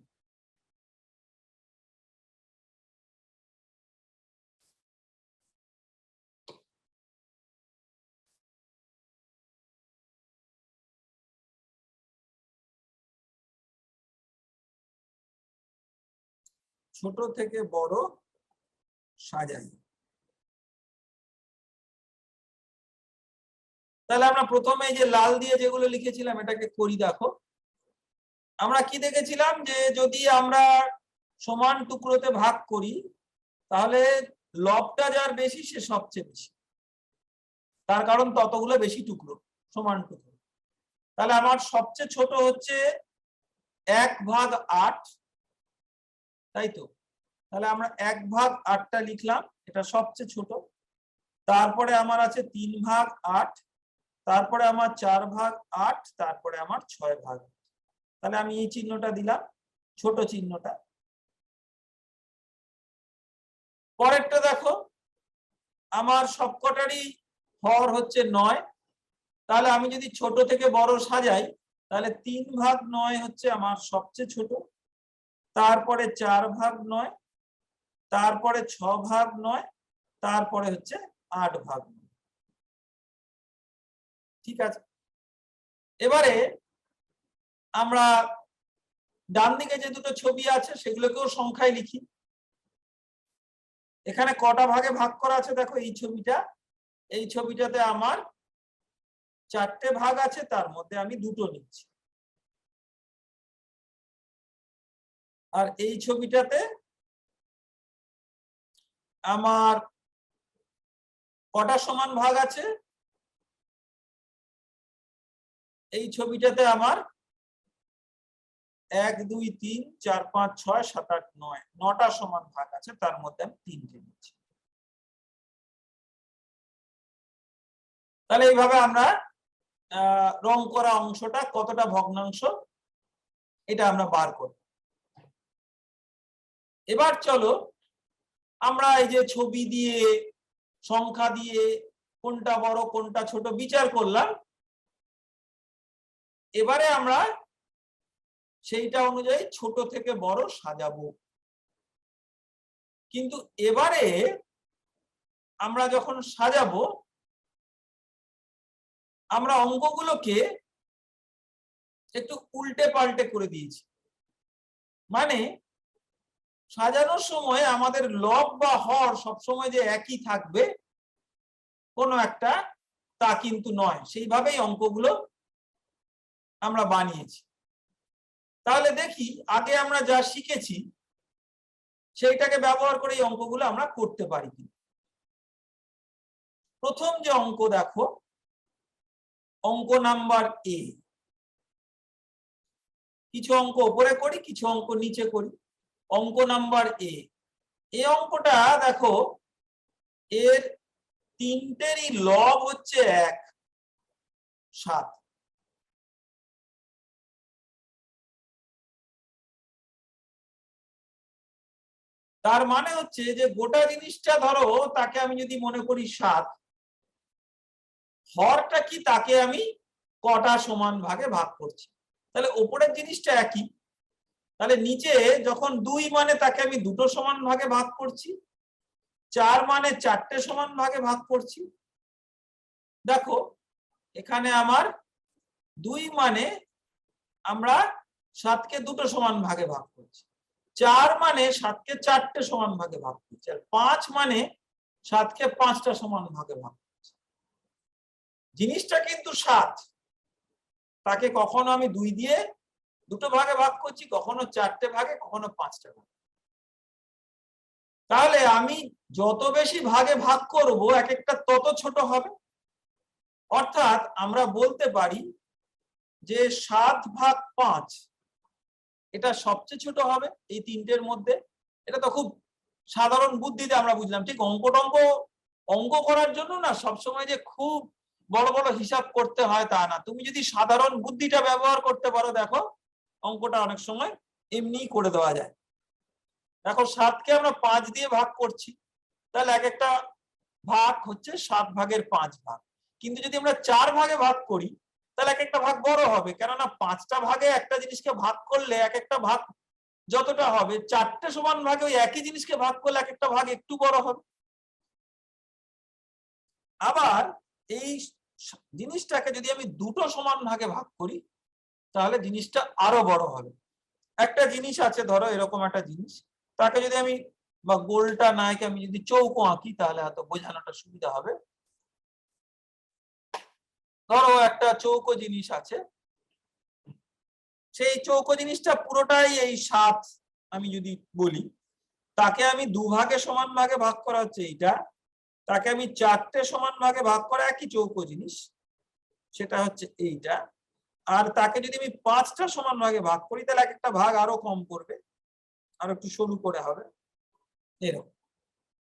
ছোট থেকে বড় সাজাই, তাহলে আমরা প্রথমে যে লাল দিয়ে যেগুলো লিখেছিলাম এটাকে করি। দেখো আমরা কি দেখেছিলাম, যে যদি আমরা সমান টুকরোতে ভাগ করি তাহলে লবটা যার বেশি সে সবচেয়ে বেশি, তার কারণ ততগুলো বেশি টুকরো, সমান টুকরো। তাহলে আমার সবচেয়ে ছোট হচ্ছে 1/8, তাই তো? তাহলে আমরা 1/8টা লিখলাম, এটা সবচেয়ে ছোট। তারপরে আমার আছে 3/8, তারপরে আমার 4/8, তারপরে আমার 6/8। তাহলে আমি এই চিহ্নটা দিলাম, ছোট চিহ্নটা। পরেরটা দেখো, আমার সবকটারই হর হচ্ছে 9, তাহলে আমি যদি ছোট থেকে বড় সাজাই তাহলে 3/9 হচ্ছে আমার সবচেয়ে ছোট, তারপরে 4/9, তারপরে 6/9, তারপরে হচ্ছে 8/9। ঠিক আছে, এবারে আমরা ডান দিকে যে দুটো ছবি আছে সেগুলোকেও সংখ্যায় লিখি। এখানে কটা ভাগে ভাগ করা আছে দেখো, এই ছবিটা, এই ছবিটাতে আমার 4টে ভাগ আছে, তার মধ্যে আমি 2টো নিচ্ছি। আর এই ছবিটাতে আমার কটা সমান ভাগ আছে, এই ছবিটাতে আমার 1 2 3 4 5 6 7 8 9, 9টা সমান ভাগ আছে, তার মধ্যে আমি 3টে নিচ্ছি। তাহলে এইভাবে আমরা রং করা অংশটা কতটা ভগ্নাংশ এটা আমরা বার করব। এবার চলো আমরা এই যে ছবি দিয়ে সংখ্যা দিয়ে কোনটা বড় কোনটা ছোট বিচার করলাম। এবারে আমরা সেইটা অনুযায়ী ছোট থেকে বড় সাজাবো। কিন্তু এবারে আমরা যখন সাজাবো, আমরা অঙ্কগুলোকে একটু উল্টে পাল্টে করে দিয়েছি। মানে সাজানোর সময় আমাদের লব বা হর সবসময় যে একই থাকবে কোনো একটা, তা কিন্তু নয়। সেইভাবেই অঙ্কগুলো আমরা বানিয়েছি। তাহলে দেখি আগে আমরা যা শিখেছি সেইটাকে ব্যবহার করে এই অঙ্কগুলো আমরা করতে পারি কি। প্রথম যে অঙ্ক দেখো, অঙ্ক নাম্বার এ। কিছু অঙ্ক উপরে করি, কিছু অঙ্ক নিচে করি। অঙ্ক নাম্বার এ, এই অঙ্কটা দেখো, এর তিনটেরই লব হচ্ছে 1, 7। তার মানে হচ্ছে যে গোটা জিনিসটা ধরো তাকে আমি যদি মনে করি 7, হরটা কি তাকে আমি কটা সমান ভাগে ভাগ করছি। তাহলে উপরের জিনিসটা একই, তাহলে নিচে যখন 2 মানে তাকে আমি দুটো সমান ভাগে ভাগ করছি, 4 মানে 4টে সমান ভাগে ভাগ করছি। দেখো এখানে আমার 2 মানে আমরা 7কে দুটো সমান ভাগে ভাগ করছি, 4 মানে 7কে 4টে সমান ভাগে ভাগ করছি, আর 5 মানে 7কে 5টা সমান ভাগে ভাগ করছি। জিনিসটা কিন্তু 7, তাকে কখনো আমি 2 দিয়ে দুটো ভাগে ভাগ করছি, কখনো 4টে ভাগে, কখনো 5টে ভাগে। তাহলে আমি যত বেশি ভাগে ভাগ করব এক একটা তত ছোট হবে। অর্থাৎ আমরা বলতে পারি যে 7/5 এটা সবচেয়ে ছোট হবে এই তিনটের মধ্যে। এটা তো খুব সাধারণ বুদ্ধিতে আমরা বুঝলাম। ঠিক অঙ্ক করার জন্য না সবসময় যে খুব বড় বড় হিসাব করতে হয় তা না। তুমি যদি সাধারণ বুদ্ধিটা ব্যবহার করতে পারো, দেখো অঙ্কটা অনেক সময় এমনি করে দেওয়া যায়। দেখো 7কে আমরা 5 দিয়ে ভাগ করছি, তাহলে এক একটা ভাগ হচ্ছে 7/5 ভাগ। কিন্তু যদি আমরা 4 ভাগে ভাগ করি তাহলে এক একটা ভাগ বড় হবে, কেননা 5টা ভাগে একটা জিনিসকে ভাগ করলে এক একটা ভাগ যতটা হবে, 4টে সমান ভাগে ওই একই জিনিসকে ভাগ করলে এক একটা ভাগ একটু বড় হবে। আবার এই জিনিসটাকে যদি আমি দুটো সমান ভাগে ভাগ করি তাহলে জিনিসটা আরো বড় হবে। একটা জিনিস আছে, ধরো এরকম একটা জিনিস, তাকে যদি আমি বা গোলটা না এঁকে আমি যদি চৌকো আঁকি তাহলে হয়তো বোঝানোটা সুবিধা হবে। ধরো একটা চৌকো জিনিস আছে, সেই চৌকো জিনিসটা পুরোটাই এই 7 আমি যদি বলি, তাকে আমি 2 ভাগে সমান ভাগে ভাগ করা হচ্ছে এইটা, তাকে আমি 4টে সমান ভাগে ভাগ করা একই চৌকো জিনিস, সেটা হচ্ছে এইটা। আর তাকে যদি আমি 5টা সমান ভাগে ভাগ করি তাহলে এক একটা ভাগ আরো কম করবে, আর একটু সরু করে হবে এরকম।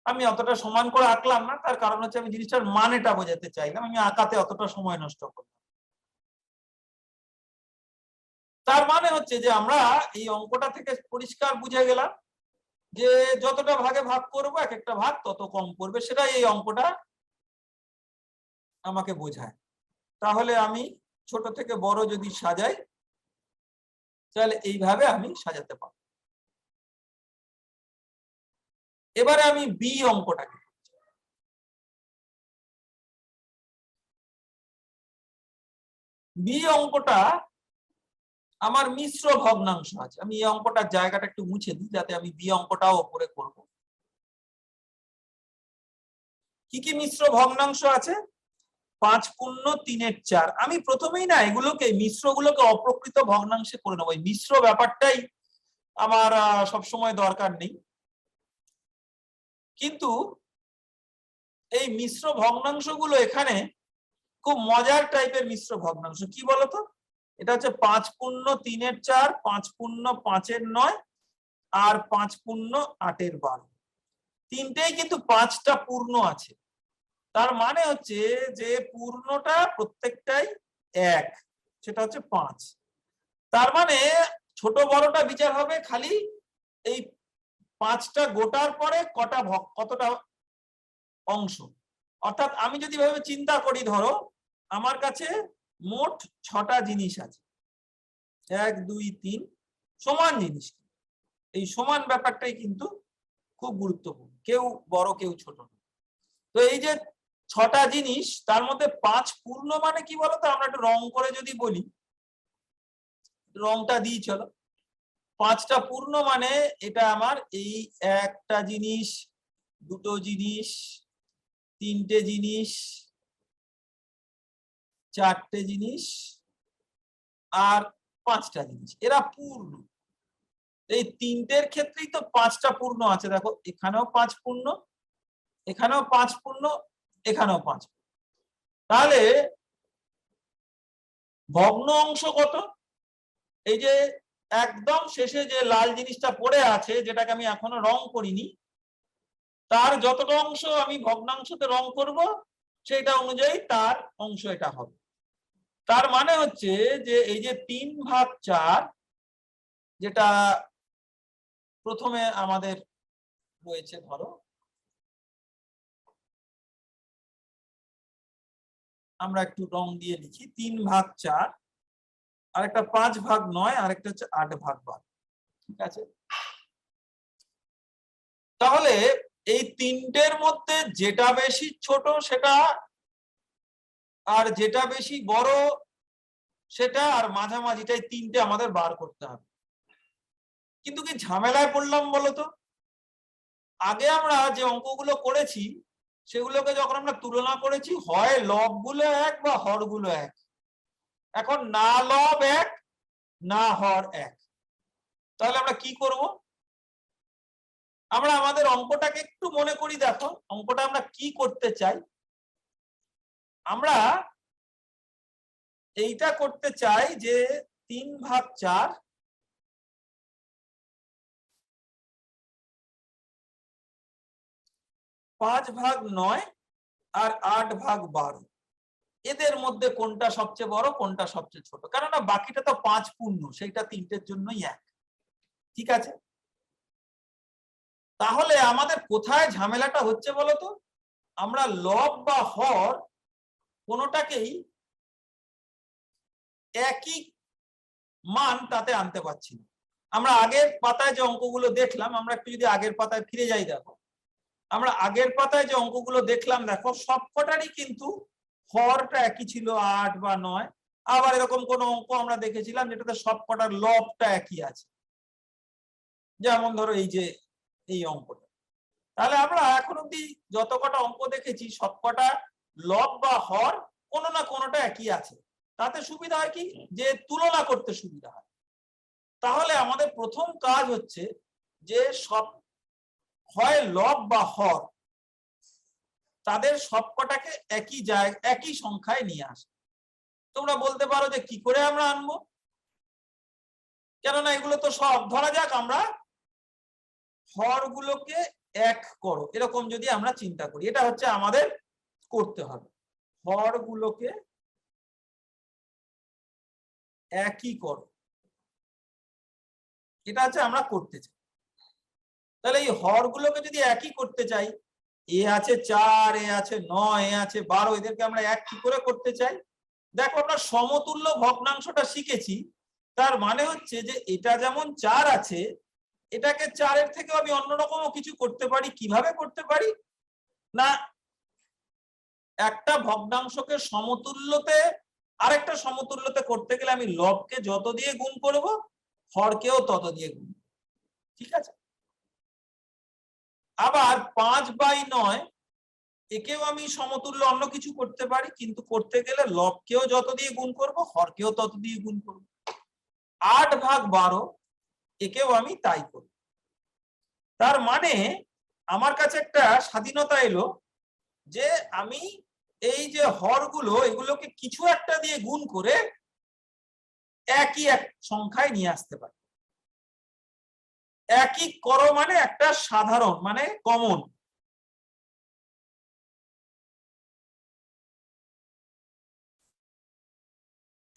আমি অতটা সমান করে আঁকলাম না, তার কারণ হচ্ছে আমি জিনিসটার মানেটা বোঝাতে চাইলাম, আমি আঁকাতে অতটা সময় নষ্ট করলাম। তার মানে হচ্ছে যে আমরা এই অঙ্কটা থেকে পরিষ্কার বুঝে গেলাম যে যতটা ভাগে ভাগ করব এক একটা ভাগ তত কম পড়বে, সেটাই এই অঙ্কটা আমাকে বোঝায়। তাহলে আমি ছোট থেকে বড় যদি সাজাই তাহলে এইভাবে আমি সাজাতে পারব। এবারে আমি বি অঙ্কটাকে, বি অঙ্কটা আমার মিশ্র ভগ্নাংশ আছে। আমি এই অঙ্কটার জায়গাটা একটু মুছে দিই যাতে আমি বি অঙ্কটাও উপরে করব। কি কি মিশ্র ভগ্নাংশ আছে? 5×3 = 4। আমি প্রথমেই না এগুলোকে মিশ্রগুলোকে অপ্রকৃত ভগ্নাংশে করে নেবো। এই মিশ্র ব্যাপারটাই আমার সবসময় দরকার নেই, কিন্তু এই মিশ্র ভগ্নাংশগুলো এখানে খুব মজার টাইপের মিশ্র ভগ্নাংশ। কি বলতো? এটা হচ্ছে 5×3 = 4, 5×5 = 9 আর 5×8 = 12। তিনটেই কিন্তু 5টা পূর্ণ আছে। তার মানে হচ্ছে যে পূর্ণটা প্রত্যেকটাই 1, সেটা হচ্ছে 5। তার মানে ছোট বড়টা বিচার হবে খালি এই 5টা গোটার পরে কতটা অংশ। অর্থাৎ আমি যদি ভাবে চিন্তা করি, ধরো আমার কাছে মোট 6টা জিনিস আছে, 1 2 3 সমান জিনিস। এই সমান ব্যাপারটাই কিন্তু খুব গুরুত্বপূর্ণ, কেউ বড় কেউ ছোট না। তো এই যে 6টা জিনিস, তার মধ্যে 5 পূর্ণ মানে কি বলতো, আমরা একটু রং করে যদি বলি, রংটা দিই চলো। 5টা পূর্ণ মানে এটা আমার এই একটা জিনিস, দুটো জিনিস, তিনটে জিনিস, চারটে জিনিস আর 5টা জিনিস, এরা পূর্ণ। এই তিনটের ক্ষেত্রেই তো 5টা পূর্ণ আছে, দেখো এখানেও 5 পূর্ণ, এখানেও 5 পূর্ণ, এখানেও 5। তাহলে ভগ্ন অংশ কত? এই যে একদম শেষে যে লাল জিনিসটা পড়ে আছে, যেটাকে আমি এখনো রং করিনি, তার যতটা অংশ আমি ভগ্নাংশতে রং করব, সেটা অনুযায়ী তার অংশ এটা হবে। তার মানে হচ্ছে যে এই যে 3/4, যেটা প্রথমে আমাদের রয়েছে, ধরো আমরা একটু রং দিয়ে লিখি, 3/4, আর একটা 5/9, আর একটা হচ্ছে 8/12। ঠিক আছে, তাহলে এই তিনটের মধ্যে যেটা বেশি ছোট সেটা, আর যেটা বেশি বড় সেটা, আর মাঝামাঝিটাই তিনটে আমাদের বার করতে হবে। কিন্তু কি ঝামেলায় পড়লাম বলতো, আগে আমরা যে অঙ্কগুলো করেছি সেগুলোকে যখন আমরা তুলনা করেছি, হয় লবগুলো এক বা হরগুলো এক। এখন না লব এক না হর এক, তাহলে আমরা কি করব? আমরা আমাদের অঙ্কটাকে একটু মনে করি, দেখো অঙ্কটা আমরা কি করতে চাই। আমরা এইটা করতে চাই যে 3/4, 5/9 আর 8/12, এদের মধ্যে কোনটা সবচেয়ে বড় কোনটা সবচেয়ে ছোট, কেননা বাকিটা তো 5 পূর্ণ, সেইটা তিনটের জন্যই এক। ঠিক আছে, তাহলে আমাদের কোথায় ঝামেলাটা হচ্ছে বলতো, আমরা লব বা হর কোনোটাকেই একই মান তাতে আনতে পারছি না। আমরা আগের পাতায় যে অঙ্কগুলো দেখলাম, আমরা একটু যদি আগের পাতায় ফিরে যাই, দেখো আমরা আগের পাতায় যে অঙ্কগুলো দেখলাম, দেখো সবকটারই কিন্তু হরটা একই ছিল, 8 বা 9। আবার এরকম কোন অঙ্ক আমরা দেখেছিলাম যেটাতে সবকটার লবটা একই আছে, যেমন ধরো এই যে এই অঙ্কটা। তাহলে আমরা এখন অব্দি যত কটা অঙ্ক দেখেছি, সবকটা লব বা হর কোনো না কোনোটা একই আছে। তাতে সুবিধা হয় কি, যে তুলনা করতে সুবিধা হয়। তাহলে আমাদের প্রথম কাজ হচ্ছে যে সব, হয় লব বা হর, তাদের সবকটাকে একই জায়গায় একই সংখ্যায় নিয়ে আসে। তোমরা বলতে পারো যে কি করে আমরা আনবো, কেননা এগুলো তো সব, ধরা যাক আমরা হরগুলোকে এক করো, এরকম যদি আমরা চিন্তা করি, এটা হচ্ছে আমাদের করতে হবে, হরগুলোকে একই করো, এটা হচ্ছে আমরা করতে চাই। তাহলে এই হরগুলোকে যদি একই করতে চাই, এ আছে 4, এ আছে 9, এ আছে 12, এদেরকে আমরা এক কি করে করতে চাই। দেখো আমরা সমতুল্য ভগ্নাংশটা শিখেছি, তার মানে হচ্ছে যে এটা যেমন 4 আছে, এটাকে 4-এর থেকে আমি অন্যরকমও কিছু করতে পারি। কিভাবে করতে পারি না, একটা ভগ্নাংশকে সমতুল্যতে আরেকটা সমতুল্যতে করতে গেলে আমি লবকে যত দিয়ে গুণ করব, হরকেও তত দিয়ে গুণ। ঠিক আছে, আবার 5/9 একেও আমি সমতুল্য অন্য কিছু করতে পারি, কিন্তু করতে গেলে লবকেও যত দিয়ে গুণ করব, হরকেও তত দিয়ে গুণ করব। 8/12 একেও আমি তাই করব। তার মানে আমার কাছে একটা স্বাধীনতা এলো যে আমি এই যে হরগুলো, এগুলোকে কিছু একটা দিয়ে গুণ করে একই এক সংখ্যায় নিয়ে আসতে পারি। একই করো মানে একটা সাধারণ, মানে কমন।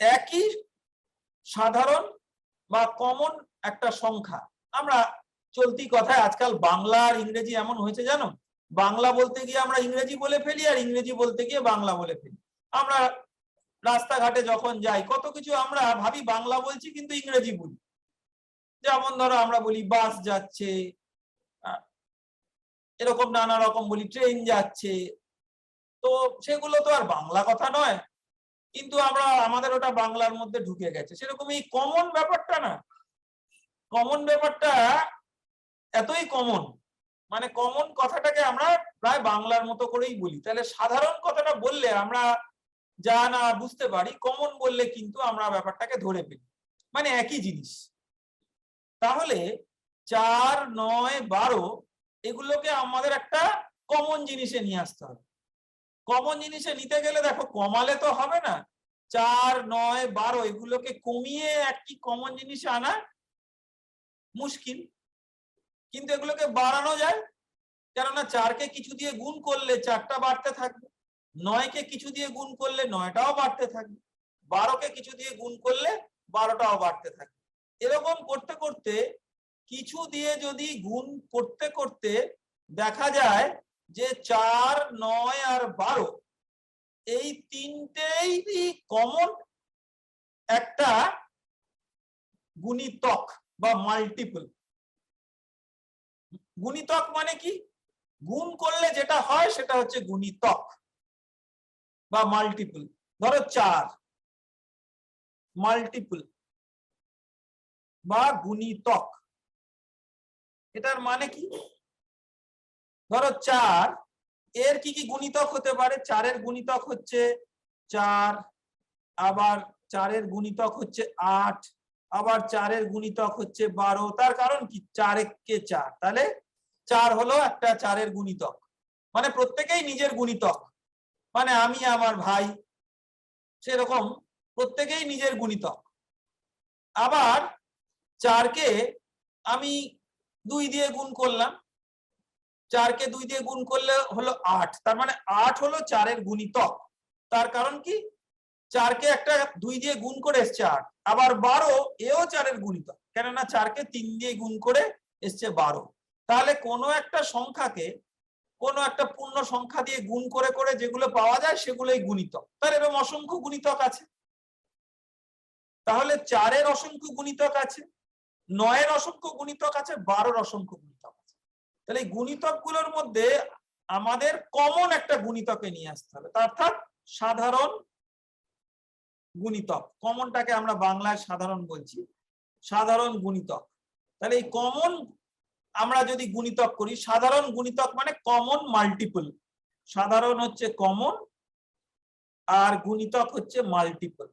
একই সাধারণ বা কমন একটা সংখ্যা। আমরা চলতি কথায় আজকাল বাংলা আর ইংরেজি এমন হয়েছে জানো, বাংলা বলতে গিয়ে আমরা ইংরেজি বলে ফেলি, আর ইংরেজি বলতে গিয়ে বাংলা বলে ফেলি। আমরা রাস্তাঘাটে যখন যাই কত কিছু আমরা ভাবি বাংলা বলছি কিন্তু ইংরেজি বলি। যেমন ধরো আমরা বলি বাস যাচ্ছে, এরকম নানা রকম বলি, ট্রেন যাচ্ছে, তো সেগুলো তো আর বাংলা কথা নয়, কিন্তু আমরা আমাদের ওটা বাংলার মধ্যে ঢুকে গেছে। সেরকম এই কমন ব্যাপারটা না, কমন ব্যাপারটা এতই কমন, মানে কমন কথাটাকে আমরা প্রায় বাংলার মতো করেই বলি। তাহলে সাধারণ কথাটা বললে আমরা যা না বুঝতে পারি, কমন বললে কিন্তু আমরা ব্যাপারটাকে ধরে ফেলি, মানে একই জিনিস। তাহলে 4, 9, 12 এগুলোকে আমাদের একটা কমন জিনিসে নিয়ে আসতে হবে। কমন জিনিসে নিতে গেলে দেখো কমালে তো হবে না, 4, 9, 12 এগুলোকে কমিয়ে একটি কমন জিনিসে আনা মুশকিল, কিন্তু এগুলোকে বাড়ানো যায়। কেননা 4কে কিছু দিয়ে গুণ করলে 4টা বাড়তে থাকবে, 9কে কিছু দিয়ে গুণ করলে 9টাও বাড়তে থাকবে, 12কে কিছু দিয়ে গুণ করলে 12টাও বাড়তে থাকবে। এরকম করতে করতে কিছু দিয়ে যদি গুণ করতে করতে দেখা যায় যে 4, 9 আর 12 এই তিনটেই কমন একটা গুণিতক বা মাল্টিপল। গুণিতক মানে কি? গুণ করলে যেটা হয় সেটা হচ্ছে গুণিতক বা মাল্টিপল। ধরো 4 মাল্টিপল বা গুণিতক, এটার মানে কি? ধরো 4 এর কি কি গুণিতক হতে পারে? 4 এর গুণিতক হচ্ছে 4, আবার 4 এর গুণিতক হচ্ছে 8, আবার 4 এর গুণিতক হচ্ছে 12। তার কারণ কি? 4 কে 4, তাহলে 4 হলো একটা 4 এর গুণিতক, মানে প্রত্যেকেই নিজের গুণিতক। মানে আমি আমার ভাই সেরকম প্রত্যেকেই নিজের গুণিতক। আবার 4কে আমি 2 দিয়ে গুণ করলাম, 4কে 2 দিয়ে গুণ করলে হলো 8, তার মানে 8 হলো 4 এর গুণিতক। তার কারণ কি? 4কে একটা 2 দিয়ে গুণ করে এসছে 8, আবার 12 এও 4 এর গুণিতক, কেননা 4কে 3 দিয়ে গুণ করে এসছে 12। তাহলে কোনো একটা সংখ্যাকে কোনো একটা পূর্ণ সংখ্যা দিয়ে গুণ করে করে যেগুলো পাওয়া যায় সেগুলোই গুণিতক। তার এরকম অসংখ্য গুণিতক আছে। তাহলে 4 এর অসংখ্য গুণিতক আছে, 9 এর অসংখ্য গুণিতক আছে, 12 এর অসংখ্য গুণিতক আছে। তাহলে এই গুণিতক গুলোর মধ্যে আমাদের কমন একটা গুণিতকে নিয়ে আসতে হবে, অর্থাৎ সাধারণ গুণিতক। কমনটাকে আমরা বাংলায় সাধারণ বলছি, সাধারণ গুণিতক। তাহলে এই কমন আমরা যদি গুণিতক করি, সাধারণ গুণিতক মানে কমন মাল্টিপল। সাধারণ হচ্ছে কমন আর গুণিতক হচ্ছে মাল্টিপল।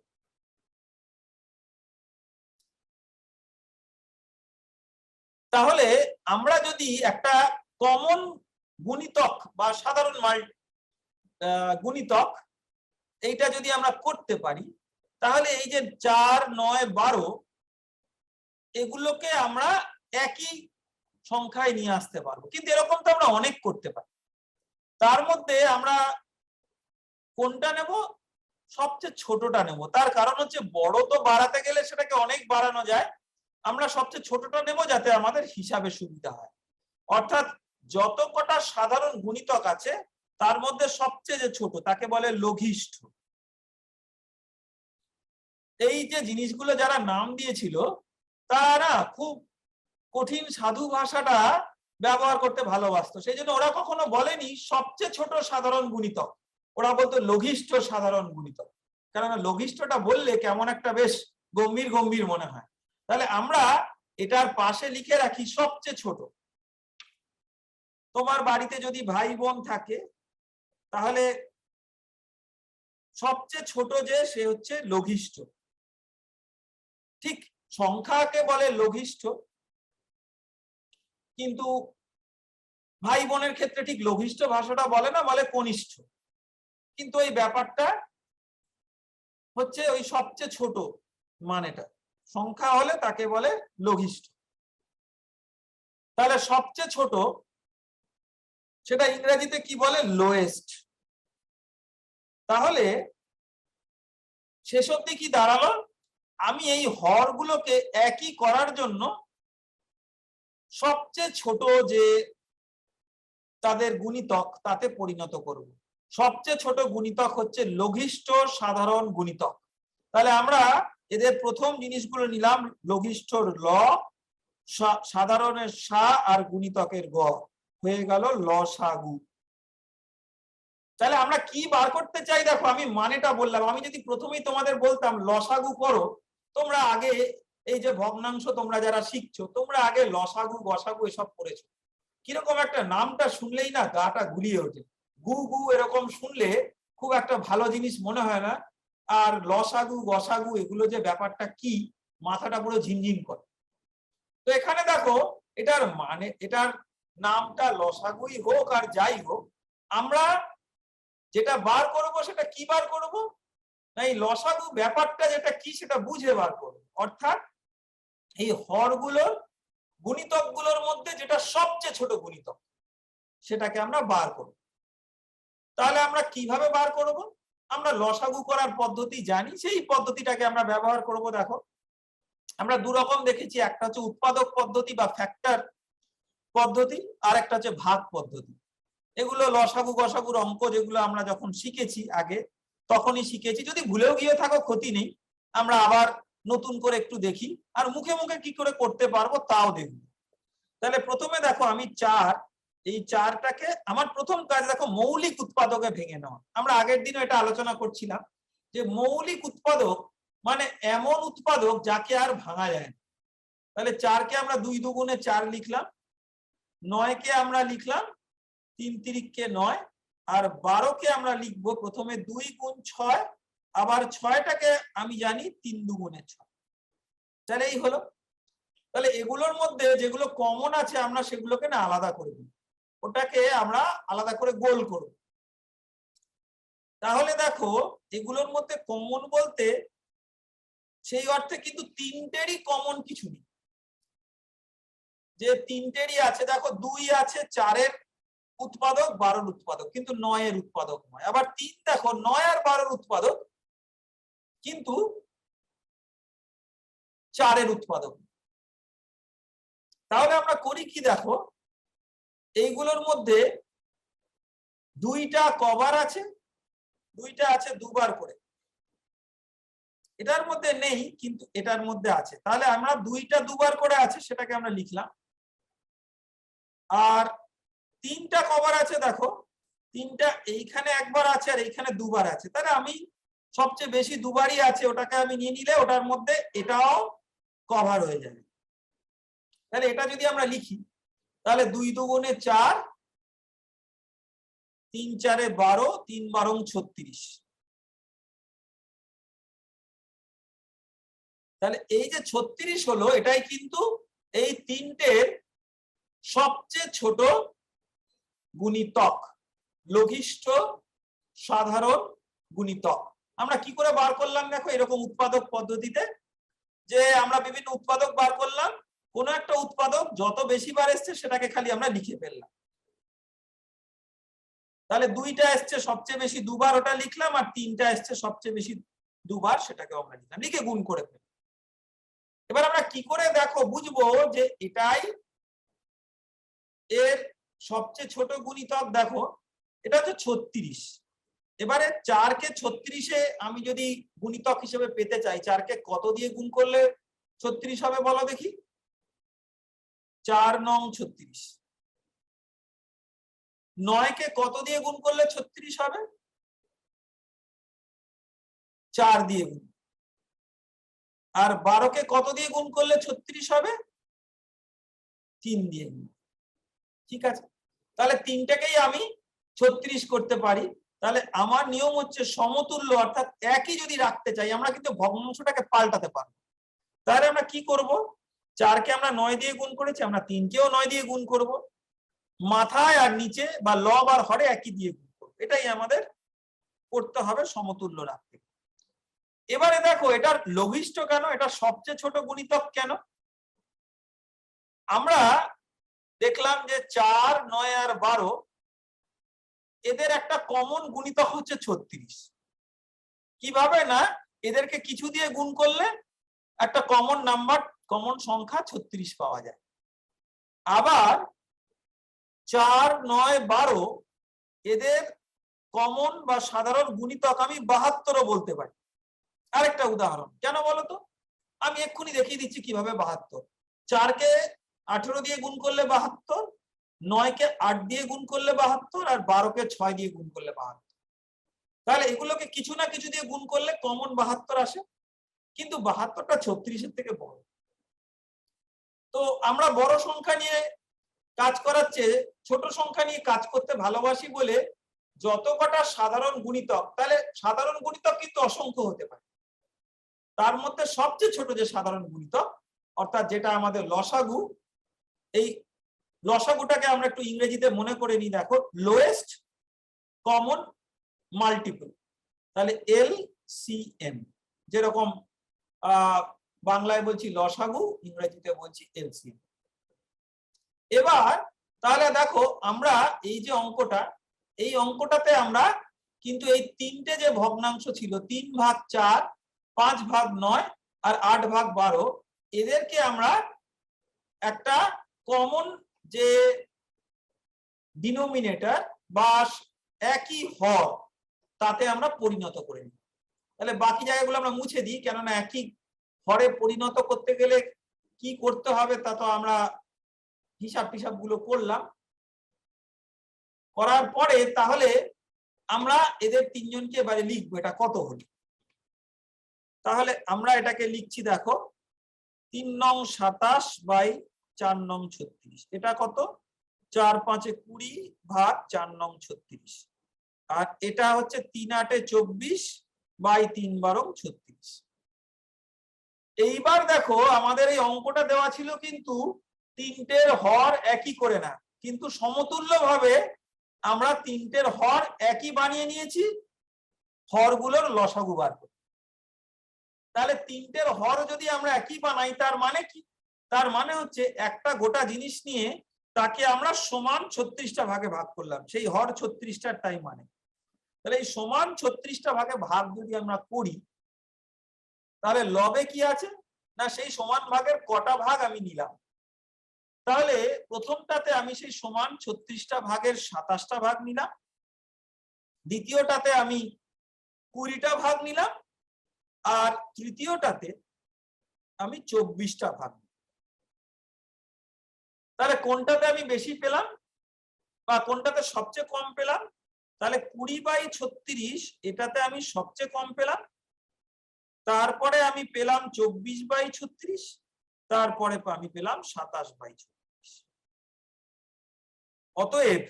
তাহলে আমরা যদি একটা কমন গুণিতক বা সাধারণ গুণিতক এইটা যদি আমরা করতে পারি, তাহলে এই যে 4, 9, 12 এগুলোকে আমরা একই সংখ্যায় নিয়ে আসতে পারবো। কিন্তু এরকম তো আমরা অনেক করতে পারি। তার মধ্যে আমরা কোনটা নেব? সবচেয়ে ছোটটা নেব। তার কারণ হচ্ছে বড় তো বাড়াতে গেলে সেটাকে অনেক বাড়ানো যায়, আমরা সবচেয়ে ছোটটা নেব যাতে আমাদের হিসাবে সুবিধা হয়। অর্থাৎ যত কটা সাধারণ গুণিতক আছে তার মধ্যে সবচেয়ে যে ছোট তাকে বলে লঘিষ্ঠ। এই যে জিনিসগুলো যারা নাম দিয়েছিল তারা না খুব কঠিন সাধু ভাষাটা ব্যবহার করতে ভালোবাসতো, সেই জন্য ওরা কখনো বলেনি সবচেয়ে ছোট সাধারণ গুণিতক, ওরা বলতো লঘিষ্ঠ সাধারণ গুণিতক। কেননা লঘিষ্ঠটা বললে কেমন একটা বেশ গম্ভীর গম্ভীর মনে হয়। তাহলে আমরা এটার পাশে লিখে রাখি সবচেয়ে ছোট। তোমার বাড়িতে যদি ভাই বোন থাকে তাহলে সবচেয়ে ছোট যে সে হচ্ছে লঘিষ্ঠ। ঠিক সংখ্যাকে বলে লঘিষ্ঠ, কিন্তু ভাই বোনের ক্ষেত্রে ঠিক লঘিষ্ঠ ভাষাটা বলে না, বলে কনিষ্ঠ। কিন্তু এই ব্যাপারটা হচ্ছে ওই সবচেয়ে ছোট মানেটা, সংখ্যা হলে তাকে বলে লঘিষ্ঠ। তাহলে সবচেয়ে ছোট সেটা ইংরেজিতে কি বলে? লোয়েস্ট। তাহলে শেষ অবধি কি দাঁড়ালো? আমি এই হরগুলোকে একই করার জন্য সবচেয়ে ছোট যে তাদের গুণিতক তাতে পরিণত করব। সবচেয়ে ছোট গুণিতক হচ্ছে লঘিষ্ঠ সাধারণ গুণিতক। তাহলে আমরা এদের প্রথম জিনিসগুলো নিলাম, লঘিষ্ঠর ল, সাধারণের সা আর গুণিতকের গ, হয়ে গেল লসাগু। তাহলে আমরা কি বার করতে চাই দেখো, আমি মানেটা বললাম। আমি যদি প্রথমেই তোমাদের বলতাম লসাগু করো, তোমরা আগে এই যে ভগ্নাংশ তোমরা যারা শিখছো, তোমরা আগে লসাগু গসাগু এসব করেছো। কিরকম একটা নামটা শুনলেই না গাটা গুলিয়ে ওঠে। গু গু এরকম শুনলে খুব একটা ভালো জিনিস মনে হয় না। আর লসাগু গসাগু এগুলো যে ব্যাপারটা কি, মাথাটা পুরো ঝিনঝিন করে। তো এখানে দেখো এটার মানে, এটার নামটা লসাগুই হোক আর যাই হোক, আমরা যেটা বার করব সেটা কি বার করব না, এই লসাগু ব্যাপারটা যেটা কি সেটা বুঝে বার করব। অর্থাৎ এই হরগুলোর গুণিতকগুলোর মধ্যে যেটা সবচেয়ে ছোট গুণিতক সেটাকে আমরা বার করব। তাহলে আমরা কিভাবে বার করব? আমরা লসাগু করার পদ্ধতি জানি, সেই পদ্ধতিটাকে আমরা ব্যবহার করব। দেখো আমরা দু রকম দেখেছি, একটা হচ্ছে উৎপাদক পদ্ধতি বা ফ্যাক্টর পদ্ধতি, আর একটা হচ্ছে ভাগ পদ্ধতি। এগুলো লসাগু গসাগুর অঙ্ক যেগুলো আমরা যখন শিখেছি আগে তখনই শিখেছি। যদি ভুলেও গিয়ে থাকো ক্ষতি নেই, আমরা আবার নতুন করে একটু দেখি, আর মুখে মুখে কি করে করতে পারবো তাও দেখব। তাহলে প্রথমে দেখো আমি এই চারটাকে, আমার প্রথম কাজ দেখো মৌলিক উৎপাদকে ভেঙে নেওয়া। আমরা আগের দিনও এটা আলোচনা করছিলাম যে মৌলিক উৎপাদক মানে এমন উৎপাদক যাকে আর ভাঙা যায় না। তাহলে 4কে আমরা 2 দুগুণে 4 লিখলাম, 9কে আমরা লিখলাম 3 তিরিককে 9, আর 12কে আমরা লিখবো প্রথমে 2 গুণ 6, আবার 6টাকে আমি জানি 3 দুগুণে 6। তাহলে এই হলো। তাহলে এগুলোর মধ্যে যেগুলো কমন আছে আমরা সেগুলোকে না আলাদা করে দিই, ওটাকে আমরা আলাদা করে গোল করব। তাহলে দেখো এগুলোর মধ্যে কমন বলতে সেই অর্থে কিন্তু তিনটেরই কমন কিছু নেই, যে তিনটেরই আছে। দেখো 2 আছে 4-এর উৎপাদক, 12-র উৎপাদক, কিন্তু 9-এর উৎপাদক নয়। আবার 3 দেখো 9 আর 12-র উৎপাদক, কিন্তু 4-এর উৎপাদক। তাহলে আমরা করি কি দেখো, এইগুলোর মধ্যে 2টা কবার আছে, 2টা আছে দুবার করে, এটার মধ্যে নেই কিন্তু এটার মধ্যে আছে। তাহলে আমরা 2টা দুবার করে আছে সেটাকে আমরা লিখলাম। আর 3টা কবার আছে দেখো, 3টা এইখানে একবার আছে আর এইখানে দুবার আছে। তাহলে আমি সবচেয়ে বেশি দুবারই আছে ওটাকে আমি নিয়ে নিলে ওটার মধ্যে এটাও কভার হয়ে যাবে। তাহলে এটা যদি আমরা লিখি তাহলে 2 দুগুণে 4, 3 4-এ 12, 3 12 36। তাহলে এই যে 36 হলো, এটাই কিন্তু এই তিনটের সবচেয়ে ছোট গুণিতক, লঘিষ্ঠ সাধারণ গুণিতক। আমরা কি করে বার করলাম দেখো, এরকম উৎপাদক পদ্ধতিতে যে আমরা বিভিন্ন উৎপাদক বার করলাম, কোন একটা উৎপাদক যত বেশি বার এসছে সেটাকে খালি আমরা লিখে ফেললাম। তাহলে 2টা এসছে সবচেয়ে বেশি দুবার, ওটা লিখলাম, আর 3টা এসছে সবচেয়ে বেশি দুবার, সেটাকে আমরা লিখলাম, লিখে গুণ করে ফেললাম। এবার আমরা কি করে দেখো বুঝবো যে এটাই এর সবচেয়ে ছোট গুণিতক? দেখো এটা হচ্ছে 36। এবারে 4কে 36-এ আমি যদি গুণিতক হিসেবে পেতে চাই, 4কে কত দিয়ে গুণ করলে 36 হবে বলো দেখি? 4 নং 36। 9কে কত দিয়ে গুণ করলে 36 হবে? 4 দিয়ে গুণ। আর 12কে কত দিয়ে গুণ করলে 36 হবে? 3 দিয়ে গুণ। ঠিক আছে, তাহলে 3টাকেই আমি 36 করতে পারি। তাহলে আমার নিয়ম হচ্ছে সমতুল্য, অর্থাৎ একই যদি রাখতে চাই, আমরা কিন্তু ভগ্নাংশটাকে পাল্টাতে পারবো। তাহলে আমরা কি করব, 4কে আমরা 9 দিয়ে গুণ করেছি, আমরা 3কেও 9 দিয়ে গুণ করব, মাথায় আর নিচে বা লব আর হরে একই দিয়ে গুণ করব। এটাই আমাদের করতে হবে সমতুল্য রাখতে। এবারে দেখো এটার লঘিষ্ঠ কেন, এটা সবচেয়ে ছোট গুণিতক কেন? আমরা দেখলাম যে 4 9 আর 12 এদের একটা কমন গুণিতক হচ্ছে 36। কিভাবে না, এদেরকে কিছু দিয়ে গুণ করলে একটা কমন নাম্বার, কমন সংখ্যা 36 পাওয়া যায়। আবার 4, 9, 12 এদের কমন বা সাধারণ গুণিতক আমি 72ও বলতে পারি। আরেকটা উদাহরণ, কেন বলতো? আমি এক্ষুনি দেখিয়ে দিচ্ছি কিভাবে 72। 4 কে 18 দিয়ে গুণ করলে 72, 9 কে 8 দিয়ে গুণ করলে 72, আর 12 কে 6 দিয়ে গুণ করলে 72। তাহলে এগুলোকে কিছু না কিছু দিয়ে গুণ করলে কমন 72 আসে, কিন্তু 72টা 36-এর থেকে বড়। তো আমরা বড় সংখ্যা নিয়ে কাজ করার চেয়ে ছোট সংখ্যা নিয়ে কাজ করতে ভালোবাসি বলে যত কটা সাধারণ গুণিতক, তাহলে সাধারণ গুণিতক কিন্তু অসংখ্য হতে পারে, তার মধ্যে সবচেয়ে ছোট যে সাধারণ গুণিতক অর্থাৎ যেটা আমাদের লসাগু, এই লসাগুটাকে আমরা একটু ইংরেজিতে মনে করে নিই। দেখো, লোয়েস্ট কমন মাল্টিপল, তাহলে LCM। যেরকম বাংলায় বলছি লসাগু, ইংরেজিতে বলছি LCM। এবার তাহলে দেখো, আমরা এই যে অঙ্কটা, এই অঙ্কটাতে আমরা কিন্তু এই তিনটে যে ভগ্নাংশ ছিল 3 ভাগ 4, 5 ভাগ 9 আর 8 ভাগ 12, এদেরকে আমরা একটা কমন যে ডিনোমিনেটর বা একই হর তাতে আমরা পরিণত করে নিই। তাহলে বাকি জায়গাগুলো আমরা মুছে দিই, কেননা একই হরে পরিণত করতে গেলে কি করতে হবে তা তো আমরা হিসাব টিসাব গুলো করলাম। করার পরে তাহলে আমরা এদের তিনজনকে এবারে লিখবো এটা কত হলো। তাহলে আমরা এটাকে লিখছি, দেখো 3 নং 27 বাই 4 নং 36। এটা কত? 4 5 20 ভাগ 4 নং 36। আর এটা হচ্ছে 3 8 24 বাই 3 12 36। এইবার দেখো, আমাদের এই অঙ্কটা দেওয়া ছিল কিন্তু তিনটের হর একই করে না, কিন্তু সমতুল্য ভাবে আমরা তিনটের হর একই বানিয়ে নিয়েছি, হরগুলোর লসাগু বার করে। তাহলে তিনটের হর যদি আমরা একই বানাই তার মানে কি? তার মানে হচ্ছে একটা গোটা জিনিস নিয়ে তাকে আমরা সমান 36টা ভাগে ভাগ করলাম, সেই হর 36টার তাই মানে। তাহলে এই সমান 36টা ভাগে ভাগ যদি আমরা করি, তাহলে লবে কি আছে না, সেই সমান ভাগের কটা ভাগ আমি নিলাম। তাহলে প্রথমটাতে আমি সেই সমান 36টা ভাগের 27টা ভাগ নিলাম, দ্বিতীয়টাতে আমি 20টা ভাগ নিলাম, আর তৃতীয়টাতে আমি 24টা ভাগ। তাহলে কোনটাতে আমি বেশি পেলাম বা কোনটাতে সবচেয়ে কম পেলাম? তাহলে 20/36 এটাতে আমি সবচেয়ে কম পেলাম, তারপরে আমি পেলাম 24/36, তারপরে আমি পেলাম 27/36। অতএব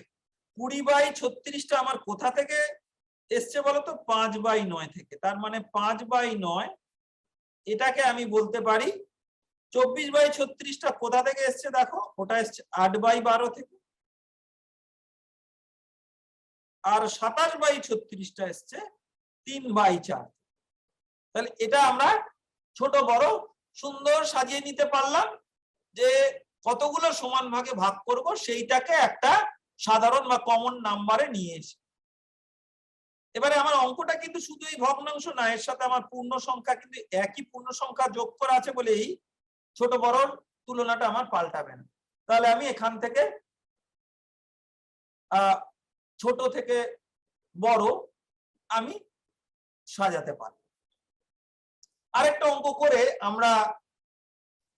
20/36টা আমার কোথা থেকে এসছে বলতো? 5/9 থেকে। তার মানে 5/9 এটাকে আমি বলতে পারি। 24/36টা কোথা থেকে এসছে? দেখো, ওটা এসছে 8/12 থেকে। আর 27/36টা এসছে 3/4। তাহলে এটা আমরা ছোট বড় সুন্দর সাজিয়ে নিতে পারলাম, যে কতগুলো সমান ভাগে ভাগ করব সেইটাকে একটা সাধারণ বা কমন নাম্বারে নিয়ে এসে। এবারে আমার অঙ্কটা কিন্তু শুধু এই ভগ্নাংশ না, এর সাথে আমার পূর্ণ সংখ্যা কিন্তু একই পূর্ণ সংখ্যা যোগ করা আছে বলেই ছোট বড় তুলনাটা আমার পাল্টাবে না। তাহলে আমি এখান থেকে ছোট থেকে বড় আমি সাজাতে পারি। আরেকটা অঙ্ক করে আমরা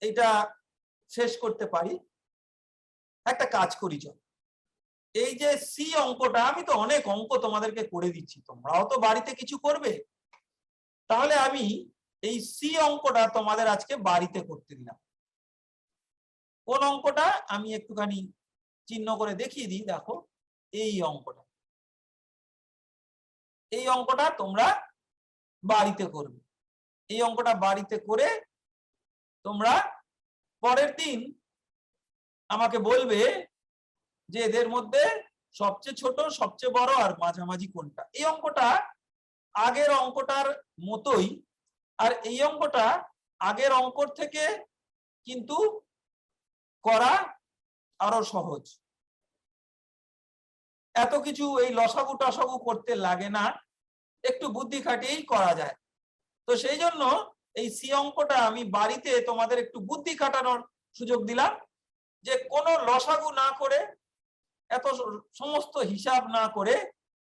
এটা শেষ করতে পারি। একটা কাজ করি, চল, এই যে সি অঙ্কটা, আমি তো অনেক অঙ্ক তোমাদেরকে করে দিচ্ছি, তোমরাও তো বাড়িতে কিছু করবে। তাহলে আমি এই সি অঙ্কটা তোমাদের আজকে বাড়িতে করতে দিলাম। কোন অঙ্কটা আমি একটুখানি চিহ্ন করে দেখিয়ে দিই। দেখো, এই অঙ্কটা, এই অঙ্কটা তোমরা বাড়িতে করবে। এই অঙ্কটা বাড়িতে করে তোমরা পরের দিন আমাকে বলবে যে এদের মধ্যে সবচেয়ে ছোট, সবচেয়ে বড় আর মাঝামাঝি কোনটা। এই অঙ্কটা আগের অঙ্কটার মতোই, আর এই অঙ্কটা আগের অঙ্কর থেকে কিন্তু করা আরো সহজ। এত কিছু এই লসাগু টসাগু করতে লাগে না, একটু বুদ্ধি খাটিয়েই করা যায়। তো সেই জন্য এই সি অঙ্কটা আমি বাড়িতে তোমাদের একটু বুদ্ধি খাটানোর সুযোগ দিলাম, যে কোনো লসাগু না করে এত সমস্ত হিসাব না করে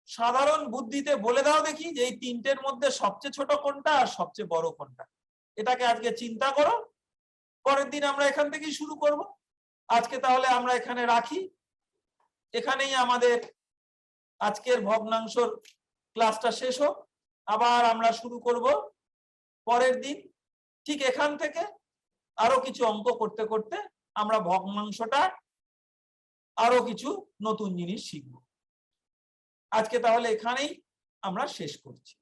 সাধারণ বুদ্ধিতে বলে দাও দেখি যে এই তিনটের মধ্যে সবচেয়ে ছোট কোনটা আর সবচেয়ে বড় কোনটা। এটাকে আজকে চিন্তা করো, পরের দিন আমরা এখান থেকেই শুরু করব। আজকে তাহলে আমরা এখানে রাখি, এখানেই আমাদের আজকের ভগ্নাংশর ক্লাসটা শেষ হোক। আবার আমরা শুরু করব পরের দিন ঠিক এখান থেকে। আরো কিছু অঙ্ক করতে করতে আমরা ভগ্নাংশটা আরো কিছু নতুন জিনিস শিখব। আজকে তাহলে এখানেই আমরা শেষ করছি।